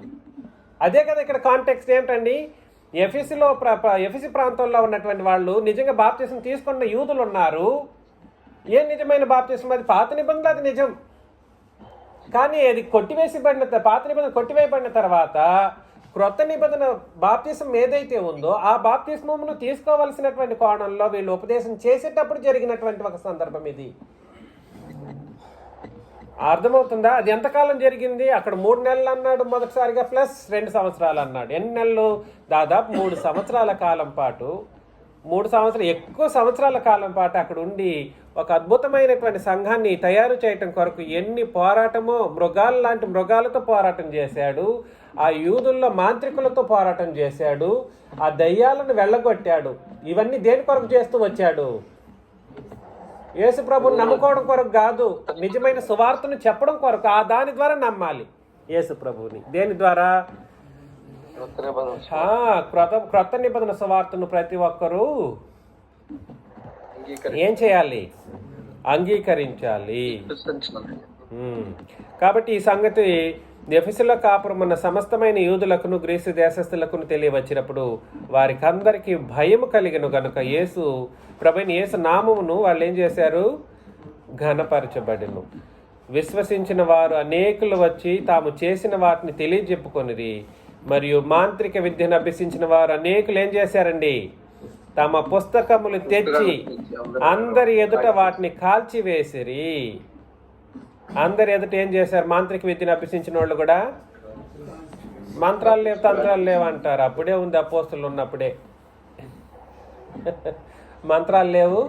అదే కదా ఇక్కడ కాంటెక్స్ట్ ఏంటండి? ఎఫెసు ప్రాంతంలో ఉన్నటువంటి వాళ్ళు నిజంగా బాప్తిస్మం తీసుకున్న యూదులు ఉన్నారు. ఏం నిజమైన బాప్తిస్మం? అది పాత నిబంధన, అది నిజం. కానీ అది పాత నిబంధన కొట్టివేయబడిన తర్వాత క్రొత్త నిబంధన బాప్తిస్మం ఏదైతే ఉందో ఆ బాప్తిస్మమును తీసుకోవలసినటువంటి కోణంలో వీళ్ళు ఉపదేశం చేసేటప్పుడు జరిగినటువంటి ఒక సందర్భం ఇది. అర్థమవుతుందా? అది ఎంతకాలం జరిగింది? అక్కడ 3 నెలలు అన్నాడు మొదటిసారిగా, ప్లస్ 2 సంవత్సరాలు అన్నాడు. ఎన్ని నెలలు? దాదాపు 3 సంవత్సరాల కాలం పాటు, 3 సంవత్సరాలు, ఎక్కువ సంవత్సరాల కాలం పాటు అక్కడ ఉండి ఒక అద్భుతమైనటువంటి సంఘాన్ని తయారు చేయటం కొరకు ఎన్ని పోరాటమో, మృగాలతో పోరాటం చేశాడు. ఆ యూదుల్లో మాంత్రికులతో పోరాటం చేశాడు. ఆ దయ్యాలను వెళ్ళగొట్టాడు. ఇవన్నీ దేని కొరకు చేస్తూ వచ్చాడు? యేసు ప్రభుని నమ్ముకోవడం కొరకు కాదు, నిజమైన సువార్తను చెప్పడం కొరకు. ఆ దాని ద్వారా నమ్మాలి యేసు ప్రభుని. దేని ద్వారా? క్రొత్త నిబంధన సువార్తను ప్రతి ఒక్కరూ ఏం చేయాలి? అంగీకరించాలి. కాబట్టి ఈ సంగతి ఎఫెసులో కాపురమున్న సమస్తమైన యూదులకును గ్రీసు దేశస్థులకును తెలియవచ్చినప్పుడు వారికందరికీ భయము కలిగిన గనుక ప్రభువైన యేసు నామమును వాళ్ళు ఏం చేశారు? ఘనపరచబడిను. విశ్వసించిన వారు అనేకులు వచ్చి తాము చేసిన వాటిని తెలియజెప్పుకొనిరి. మరియు మాంత్రిక విద్యను అభ్యసించిన వారు అనేకులు ఏం చేశారండి? తమ పుస్తకములు తెచ్చి అందరి ఎదుట వాటిని కాల్చివేసిరి. అందరి ఎదుట ఏం చేశారు? మాంత్రిక విద్యను అభ్యసించిన వాళ్ళు కూడా మంత్రాలు లేవు, తంత్రాలు లేవు అంటారు. అప్పుడే ఉంది అపోస్తులు ఉన్నప్పుడే. మంత్రాలు లేవు,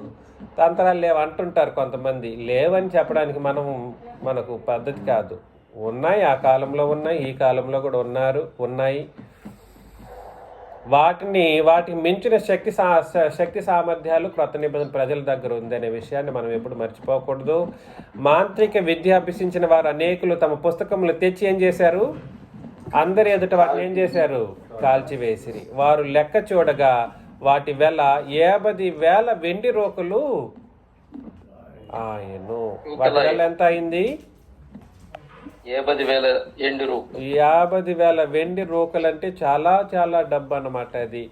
తంత్రాలు లేవు అంటుంటారు కొంతమంది. లేవని చెప్పడానికి మనకు పద్ధతి కాదు. ఉన్నాయి, ఆ కాలంలో ఉన్నాయి, ఈ కాలంలో కూడా ఉన్నాయి. వాటికి మించిన శక్తి సామర్థ్యాలు క్రొత్త నిబంధన ప్రజల దగ్గర ఉందనే విషయాన్ని మనం ఎప్పుడు మర్చిపోకూడదు. మాంత్రిక విద్య అభ్యసించిన వారు అనేకులు తమ పుస్తకములు తెచ్చి ఏం చేశారు? అందరి ఎదుట వాటిని ఏం చేశారు? కాల్చివేసిరి. వారు లెక్క చూడగా వాటి వెల 50,000 వెండి రోకలు ఆయను. వాటి వెల ఎంత అయింది? 50,000 వెండి రూకలు. అంటే చాలా చాలా డబ్బు అన్నమాట అది.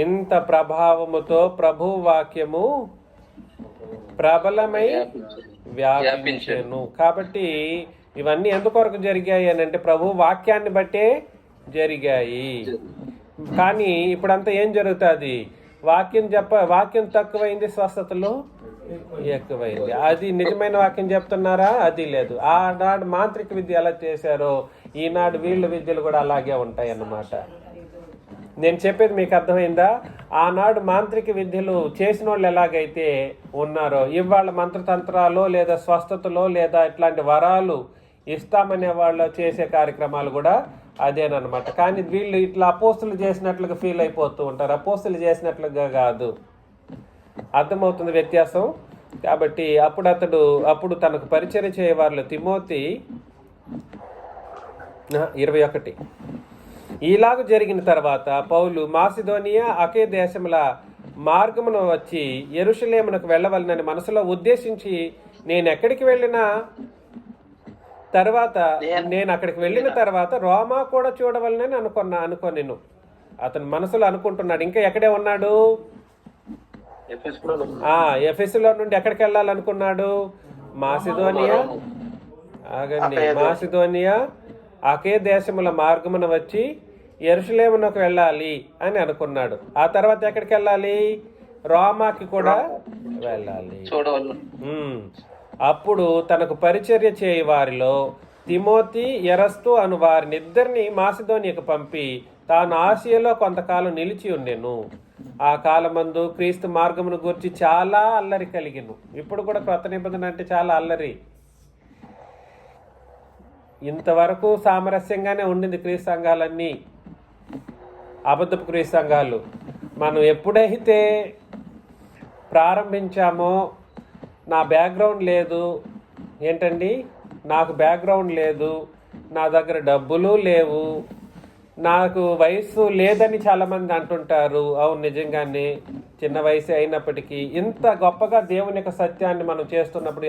ఇంత ప్రభావముతో ప్రభు వాక్యము ప్రబలమై వ్యాపించెను. కాబట్టి ఇవన్నీ ఎందుకొరకు జరిగాయి అని అంటే ప్రభు వాక్యాన్ని బట్టే జరిగాయి. కానీ ఇప్పుడంతా ఏం జరుగుతుంది? వాక్యం తక్కువైంది, స్వస్థతలు ఎక్కువైంది. అది నిజమైన వాక్యం చెప్తున్నారా? అది లేదు. ఆనాడు మాంత్రిక విద్య ఎలా చేశారో ఈనాడు వీళ్ళ విద్యలు కూడా అలాగే ఉంటాయి అన్నమాట. నేను చెప్పేది మీకు అర్థమైందా? ఆనాడు మాంత్రిక విద్యలు చేసిన వాళ్ళు ఎలాగైతే ఉన్నారో ఇవాళ మంత్రతంత్రాలు లేదా స్వస్థతలో లేదా ఇట్లాంటి వరాలు ఇస్తామనే వాళ్ళు చేసే కార్యక్రమాలు కూడా అదేనమాట. కానీ వీళ్ళు ఇట్లా అపోస్తులు చేసినట్లుగా ఫీల్ అయిపోతూ ఉంటారు. అపోస్తులు చేసినట్లుగా కాదు. అర్థమవుతుంది వ్యత్యాసం. కాబట్టి అప్పుడు తనకు పరిచయం చేయవారు తిమోతి 21. ఇలాగ జరిగిన తర్వాత పౌలు మాసిదోనియా అకే దేశముల మార్గమును వచ్చి యెరూషలేమునకు వెళ్ళవలనని మనసులో ఉద్దేశించి నేను అక్కడికి వెళ్ళిన తర్వాత రోమా కూడా చూడవలనని అనుకోను. అతను మనసులో అనుకుంటున్నాడు. ఇంకా ఎక్కడే ఉన్నాడు? ఎఫెసులో నుండి ఎక్కడికి వెళ్ళాలనుకున్నాడు? మాసిదోనియా అకే దేశముల మార్గమున వచ్చి యెరూషలేమునకు వెళ్ళాలి అని అనుకున్నాడు. ఆ తర్వాత ఎక్కడికి వెళ్ళాలి? రోమాకి కూడా వెళ్ళాలి. అప్పుడు తనకు పరిచర్య చేయి వారిలో తిమోతి, ఎరస్తు అను వారిని ఇద్దరిని మాసిదోనియకు పంపి తాను ఆసియాలో కొంతకాలం నిలిచి ఉండెను. ఆ కాలమందు క్రీస్తు మార్గమును గురించి చాలా అల్లరి కలిగిను. ఇప్పుడు కూడా క్రొత్త నిబంధన అంటే చాలా అల్లరి. ఇంతవరకు సామరస్యంగానే ఉండింది క్రీస్తు సంఘాలన్నీ, అబద్ధపు క్రీస్తు సంఘాలు. మనం ఎప్పుడైతే ప్రారంభించామో నా బ్యాక్గ్రౌండ్ లేదు, ఏంటండి నాకు బ్యాక్గ్రౌండ్ లేదు, నా దగ్గర డబ్బులు లేవు, నాకు వయసు లేదని చాలామంది అంటుంటారు. అవును, నిజంగానే చిన్న వయసు అయినప్పటికీ ఇంత గొప్పగా దేవుని యొక్క సత్యాన్ని మనం చేస్తున్నప్పుడు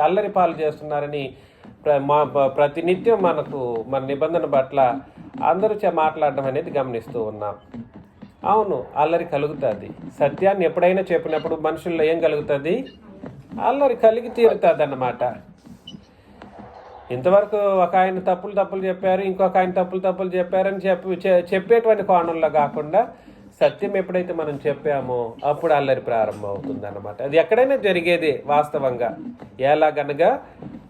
అల్లరి పాలు చేస్తున్నారని ప్రతినిత్యం మన నిబంధన పట్ల అందరూ మాట్లాడడం అనేది గమనిస్తూ ఉన్నాం. అవును, అల్లరి కలుగుతుంది. సత్యాన్ని ఎప్పుడైనా చెప్పినప్పుడు మనుషుల్లో ఏం కలుగుతుంది? అల్లరి కలిగి తీరుతుంది అన్నమాట. ఇంతవరకు ఒక ఆయన తప్పులు చెప్పారు, ఇంకొక ఆయన తప్పులు చెప్పారని చెప్పేటువంటి కోణంలో కాకుండా సత్యం ఎప్పుడైతే మనం చెప్పామో అప్పుడు అల్లరి ప్రారంభం అవుతుంది అన్నమాట. అది ఎక్కడైనా జరిగేది వాస్తవంగా. ఎలాగనగా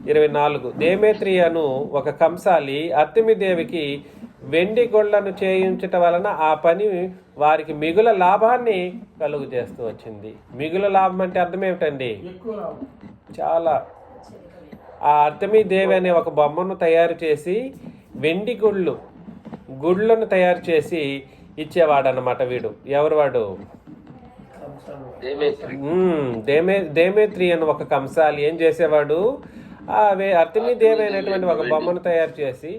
24 దేమేత్రియను ఒక కంసాలి అర్తెమిదేవికి వెండి గొళ్లను చేయించట వలన ఆ పని వారికి మిగుల లాభాన్ని కలుగు చేస్తూ వచ్చింది. మిగుల లాభం అంటే అర్థం ఏమిటండి? చాలా. ఆ అర్తెమిదేవి అనే ఒక బొమ్మను తయారు చేసి వెండి గుళ్ళను తయారు చేసి ఇచ్చేవాడు అన్నమాట. వీడు ఎవరు? వాడు దేమేత్రి అని ఒక కంసాలి ఏం చేసేవాడు? అర్తెమిదేవి అనేటువంటి ఒక బొమ్మను తయారు చేసి,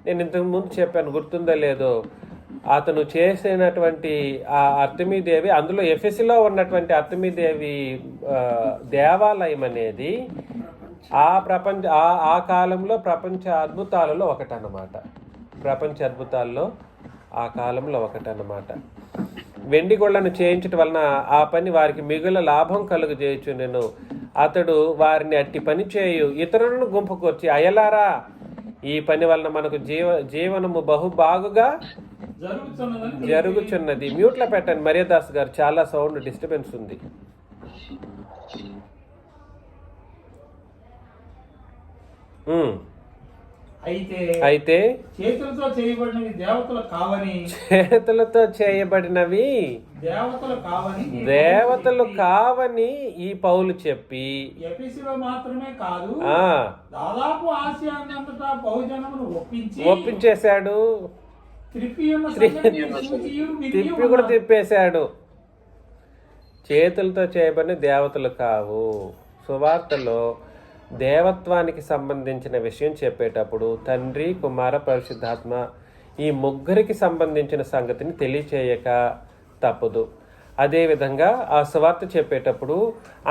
నేను ఇంతకు ముందు చెప్పాను, గుర్తుందో లేదో, అతను చేసినటువంటి ఆ అర్తెమిదేవి, అందులో ఎఫెసులో ఉన్నటువంటి అర్తెమిదేవి దేవాలయం అనేది ఆ కాలంలో ప్రపంచ అద్భుతాలలో ఒకటన్నమాట. ప్రపంచ అద్భుతాల్లో ఆ కాలంలో ఒకటన్నమాట. వెండి గొళ్లను చేయించటం వలన ఆ పని వారికి మిగుల లాభం కలుగజేయచ్చు. నేను అతడు వారిని అట్టి పని చేయు ఇతరులను గుంపుకొచ్చి, అయ్యలారా, ఈ పని వలన మనకు జీవనము బహుబాగుగా జరుగుచున్నది. మ్యూట్లో పెట్టండి మరియదాస్ గారు, చాలా సౌండ్ డిస్టర్బెన్స్ ఉంది. అయితే చేతులతో చేయబడినవి దేవతలు కావని ఈ పౌలు చెప్పి ఎఫెసులో మాత్రమే కాదు, దాదాపు ఆసియా అంతటా బహుజనమును ఒప్పించేశాడు. తిప్పి కూడా తిప్పేశాడు. చేతులతో చేయబడిన దేవతలు కావు. సువార్తలో దేవత్వానికి సంబంధించిన విషయం చెప్పేటప్పుడు తండ్రి, కుమార, పరిశుద్ధాత్మ ఈ ముగ్గురికి సంబంధించిన సంగతిని తెలియచేయక తప్పదు. అదేవిధంగా ఆ సువార్త చెప్పేటప్పుడు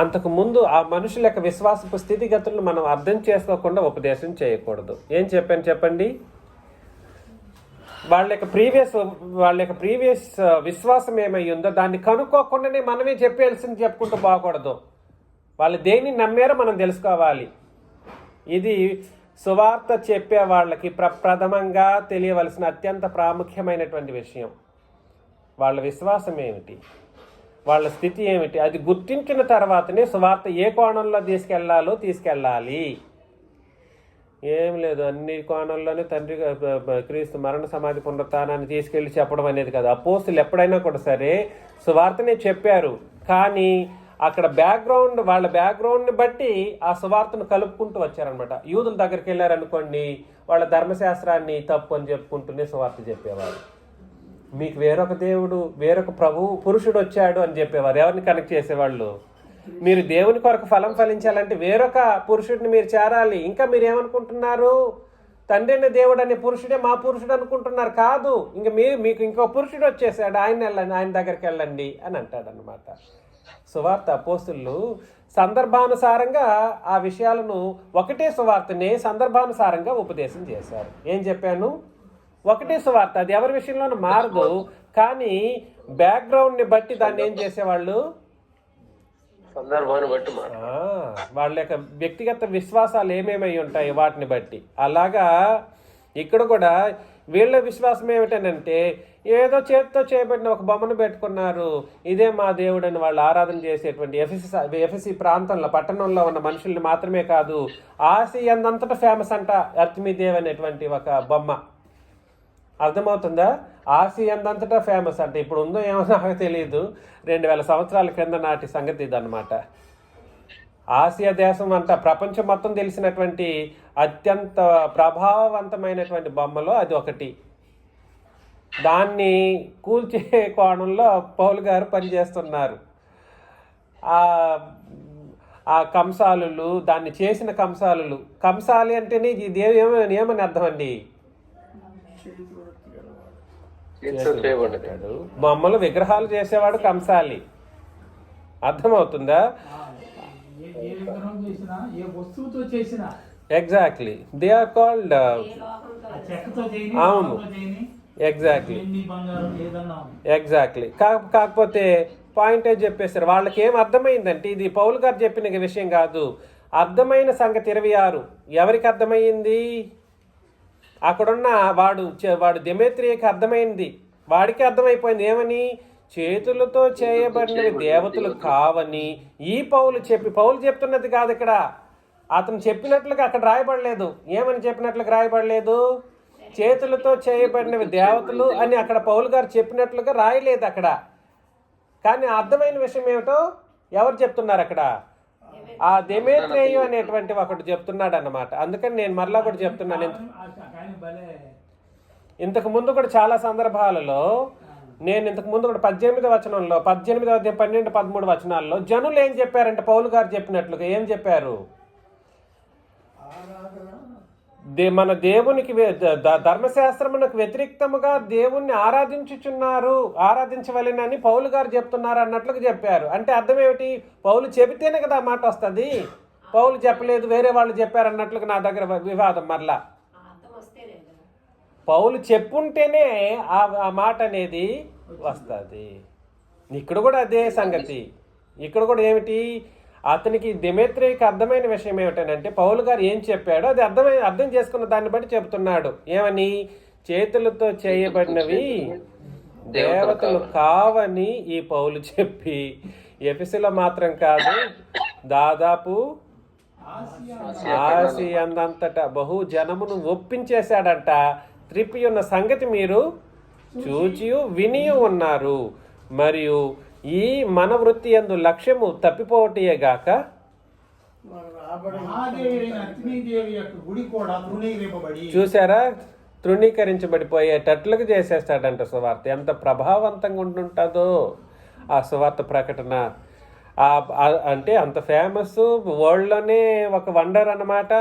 అంతకుముందు ఆ మనుషుల యొక్క విశ్వాసపు స్థితిగతులను మనం అర్థం చేసుకోకుండా ఉపదేశం చేయకూడదు. ఏం చెప్పాను చెప్పండి? వాళ్ళ యొక్క ప్రీవియస్ విశ్వాసం ఏమై ఉందో దాన్ని కనుక్కోకుండానే మనమే చెప్పేయాల్సింది చెప్పుకుంటూ పోకూడదు. వాళ్ళు దేన్ని నమ్మారో మనం తెలుసుకోవాలి. ఇది సువార్త చెప్పే వాళ్ళకి ప్రథమంగా తెలియవలసిన అత్యంత ప్రాముఖ్యమైనటువంటి విషయం. వాళ్ళ విశ్వాసం ఏమిటి, వాళ్ళ స్థితి ఏమిటి, అది గుర్తించిన తర్వాతనే సువార్త ఏ కోణంలో తీసుకెళ్ళాలి. ఏం లేదు, అన్ని కోణంలోనే తండ్రి క్రీస్తు మరణ సమాధి పునరుత్థానాన్ని తీసుకెళ్ళి చెప్పడం అనేది కాదు. అపోస్తులు ఎప్పుడైనా కూడా సరే సువార్తనే చెప్పారు, కానీ అక్కడ వాళ్ళ బ్యాక్గ్రౌండ్ని బట్టి ఆ సువార్తను కలుపుకుంటూ వచ్చారనమాట. యూదుల దగ్గరికి వెళ్ళారనుకోండి, వాళ్ళ ధర్మశాస్త్రాన్ని తప్పు అని చెప్పుకుంటూనే సువార్త చెప్పేవారు. మీకు వేరొక దేవుడు, వేరొక పురుషుడు వచ్చాడు అని చెప్పేవారు. ఎవరిని కనెక్ట్ చేసేవాళ్ళు? మీరు దేవుని కొరకు ఫలం ఫలించాలంటే వేరొక పురుషుడిని మీరు చేరాలి. ఇంకా మీరు ఏమనుకుంటున్నారు? తండ్రి అనే దేవుడు అనే పురుషుడే మా పురుషుడు అనుకుంటున్నారు. కాదు, ఇంకా మీకు ఇంకో పురుషుడు వచ్చేసాడు, ఆయన దగ్గరికి వెళ్ళండి అని అంటాడనమాట. సువార్త అపోస్తులు సందర్భానుసారంగా ఆ విషయాలను ఒకటే సువార్తనే సందర్భానుసారంగా ఉపదేశం చేశారు. ఏం చెప్పాను? ఒకటే సువార్త, అది ఎవరి విషయంలోనూ మారదు. కానీ బ్యాక్గ్రౌండ్ని బట్టి దాన్ని ఏం చేసేవాళ్ళు? వాళ్ళ యొక్క వ్యక్తిగత విశ్వాసాలు ఏమేమై ఉంటాయి వాటిని బట్టి. అలాగా ఇక్కడ కూడా వీళ్ళ విశ్వాసం ఏమిటనంటే ఏదో చేతితో చేయబడిన ఒక బొమ్మను పెట్టుకున్నారు, ఇదే మా దేవుడు అని వాళ్ళు ఆరాధన చేసేటువంటి ఎఫెసీ ప్రాంతంలో పట్టణంలో ఉన్న మనుషుల్ని మాత్రమే కాదు, ఆసియా అంతటా ఫేమస్ అంట అర్తిమీదేవి అనేటువంటి ఒక బొమ్మ. అర్థమవుతుందా? ఆసియా అంతటా ఫేమస్ అంట. ఇప్పుడు ఉందో ఏమో నాకు తెలియదు, 2000 సంవత్సరాల క్రింద నాటి సంగతి ఇదన్నమాట. ఆసియా దేశం అంట ప్రపంచం మొత్తం తెలిసినటువంటి అత్యంత ప్రభావవంతమైనటువంటి బొమ్మలో అది ఒకటి. దాన్ని కూల్చే కోణంలో పౌలు గారు పనిచేస్తున్నారు. ఆ కంసాలు, దాన్ని చేసిన కంసాలు, కంసాలి అంటేనే ఇది ఏమని అర్థం అండి? బొమ్మలు విగ్రహాలు చేసేవాడు కంసాలి. అర్థమవుతుందా? Exactly, they are called. అవును, ఎగ్జాక్ట్లీ. కాకపోతే పాయింట్ చెప్పేశారు. వాళ్ళకి ఏం అర్థమైందంటే ఇది పౌలు గారు చెప్పిన విషయం కాదు, అర్థమైన సంగతి 26. ఎవరికి అర్థమైంది? అక్కడున్న వాడు దెమేత్రియకి అర్థమైంది, వాడికి అర్థమైపోయింది. ఏమని? చేతులతో చేయబడినవి దేవతలు కావని ఈ పౌలు చెప్తున్నది కాదు. ఇక్కడ అతను చెప్పినట్లుగా అక్కడ రాయబడలేదు. ఏమని చెప్పినట్లుగా రాయబడలేదు? చేతులతో చేయబడినవి దేవతలు అని అక్కడ పౌలు గారు చెప్పినట్లుగా రాయలేదు అక్కడ. కానీ అర్థమైన విషయం ఏమిటో ఎవరు చెప్తున్నారు అక్కడ? ఆ దెమేత్రియు అనేటువంటి ఒకటి చెప్తున్నాడు అన్నమాట. అందుకని నేను మరలా కూడా చెప్తున్నాను, ఇంతకు ముందు కూడా చాలా సందర్భాలలో నేను ఇంతకు ముందు కూడా 18వ వచనంలో 18, 12, 13 వచనాల్లో జనులు ఏం చెప్పారంటే పౌలు గారు చెప్పినట్లుగా ఏం చెప్పారు? మన దేవునికి ధర్మశాస్త్రమునకు వ్యతిరేక్తముగా దేవుణ్ణి ఆరాధించవలెనని పౌలు గారు చెప్తున్నారు అన్నట్లుగా చెప్పారు. అంటే అర్థం ఏమిటి? పౌలు చెబితేనే కదా ఆ మాట వస్తుంది. పౌలు చెప్పలేదు, వేరే వాళ్ళు చెప్పారు అన్నట్లుగా నా దగ్గర వివాదం. మరలా పౌలు చెప్పుంటేనే ఆ మాట అనేది వస్తుంది. ఇక్కడ కూడా అదే సంగతి. ఇక్కడ కూడా ఏమిటి? అతనికి దెమేత్రియకి అర్థమైన విషయం ఏమిటంటే పౌలు గారు ఏం చెప్పాడో అది అర్థం చేసుకున్న దాన్ని బట్టి చెబుతున్నాడు. ఏమని? చేతులతో చేయబడినవి దేవతలు కావని ఈ పౌలు చెప్పి ఎఫెసులో మాత్రం కాదు, దాదాపు ఆసియా అంతటా బహు జనమును ఒప్పించేశాడంట. త్రిప్పి ఉన్న సంగతి మీరు చూచి విని ఉన్నారు. మరియు ఈ మన వృత్తి యందు లక్ష్యము తప్పిపోవటేగాక చూసారా, తృణీకరించబడిపోయేటట్లుగా చేసేస్తాడంట సువార్త. ఎంత ప్రభావవంతంగా ఉంటుంటుందో ఆ సువార్త ప్రకటన. అంటే అంత ఫేమస్, వరల్డ్లోనే ఒక వండర్ అన్నమాట.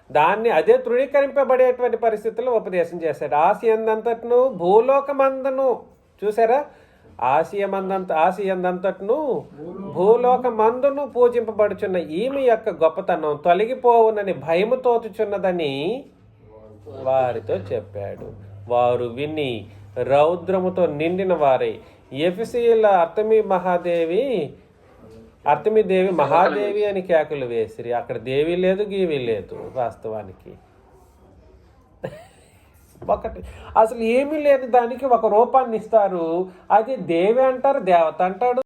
దాన్ని అదే తృణీకరింపబడేటువంటి పరిస్థితుల్లో ఉపదేశం చేశాడు. ఆసియందంతటను భూలోకమందును, చూసారా, ఆసియందంతటను భూలోకమందును పూజింపబడుచున్న ఈమె యొక్క గొప్పతనం తొలగిపోవునని భయము తోచుచున్నదని వారితో చెప్పాడు. వారు విని రౌద్రముతో నిండిన వారై ఎఫెసీయుల అర్తమీదేవి మహాదేవి అని కేకలు వేసిరి. అక్కడ దేవి లేదు, గీవి లేదు. వాస్తవానికి ఒకటి అసలు ఏమీ లేని దానికి ఒక రూపాన్ని ఇస్తారు. అది దేవి అంటారు, దేవత అంటాడు.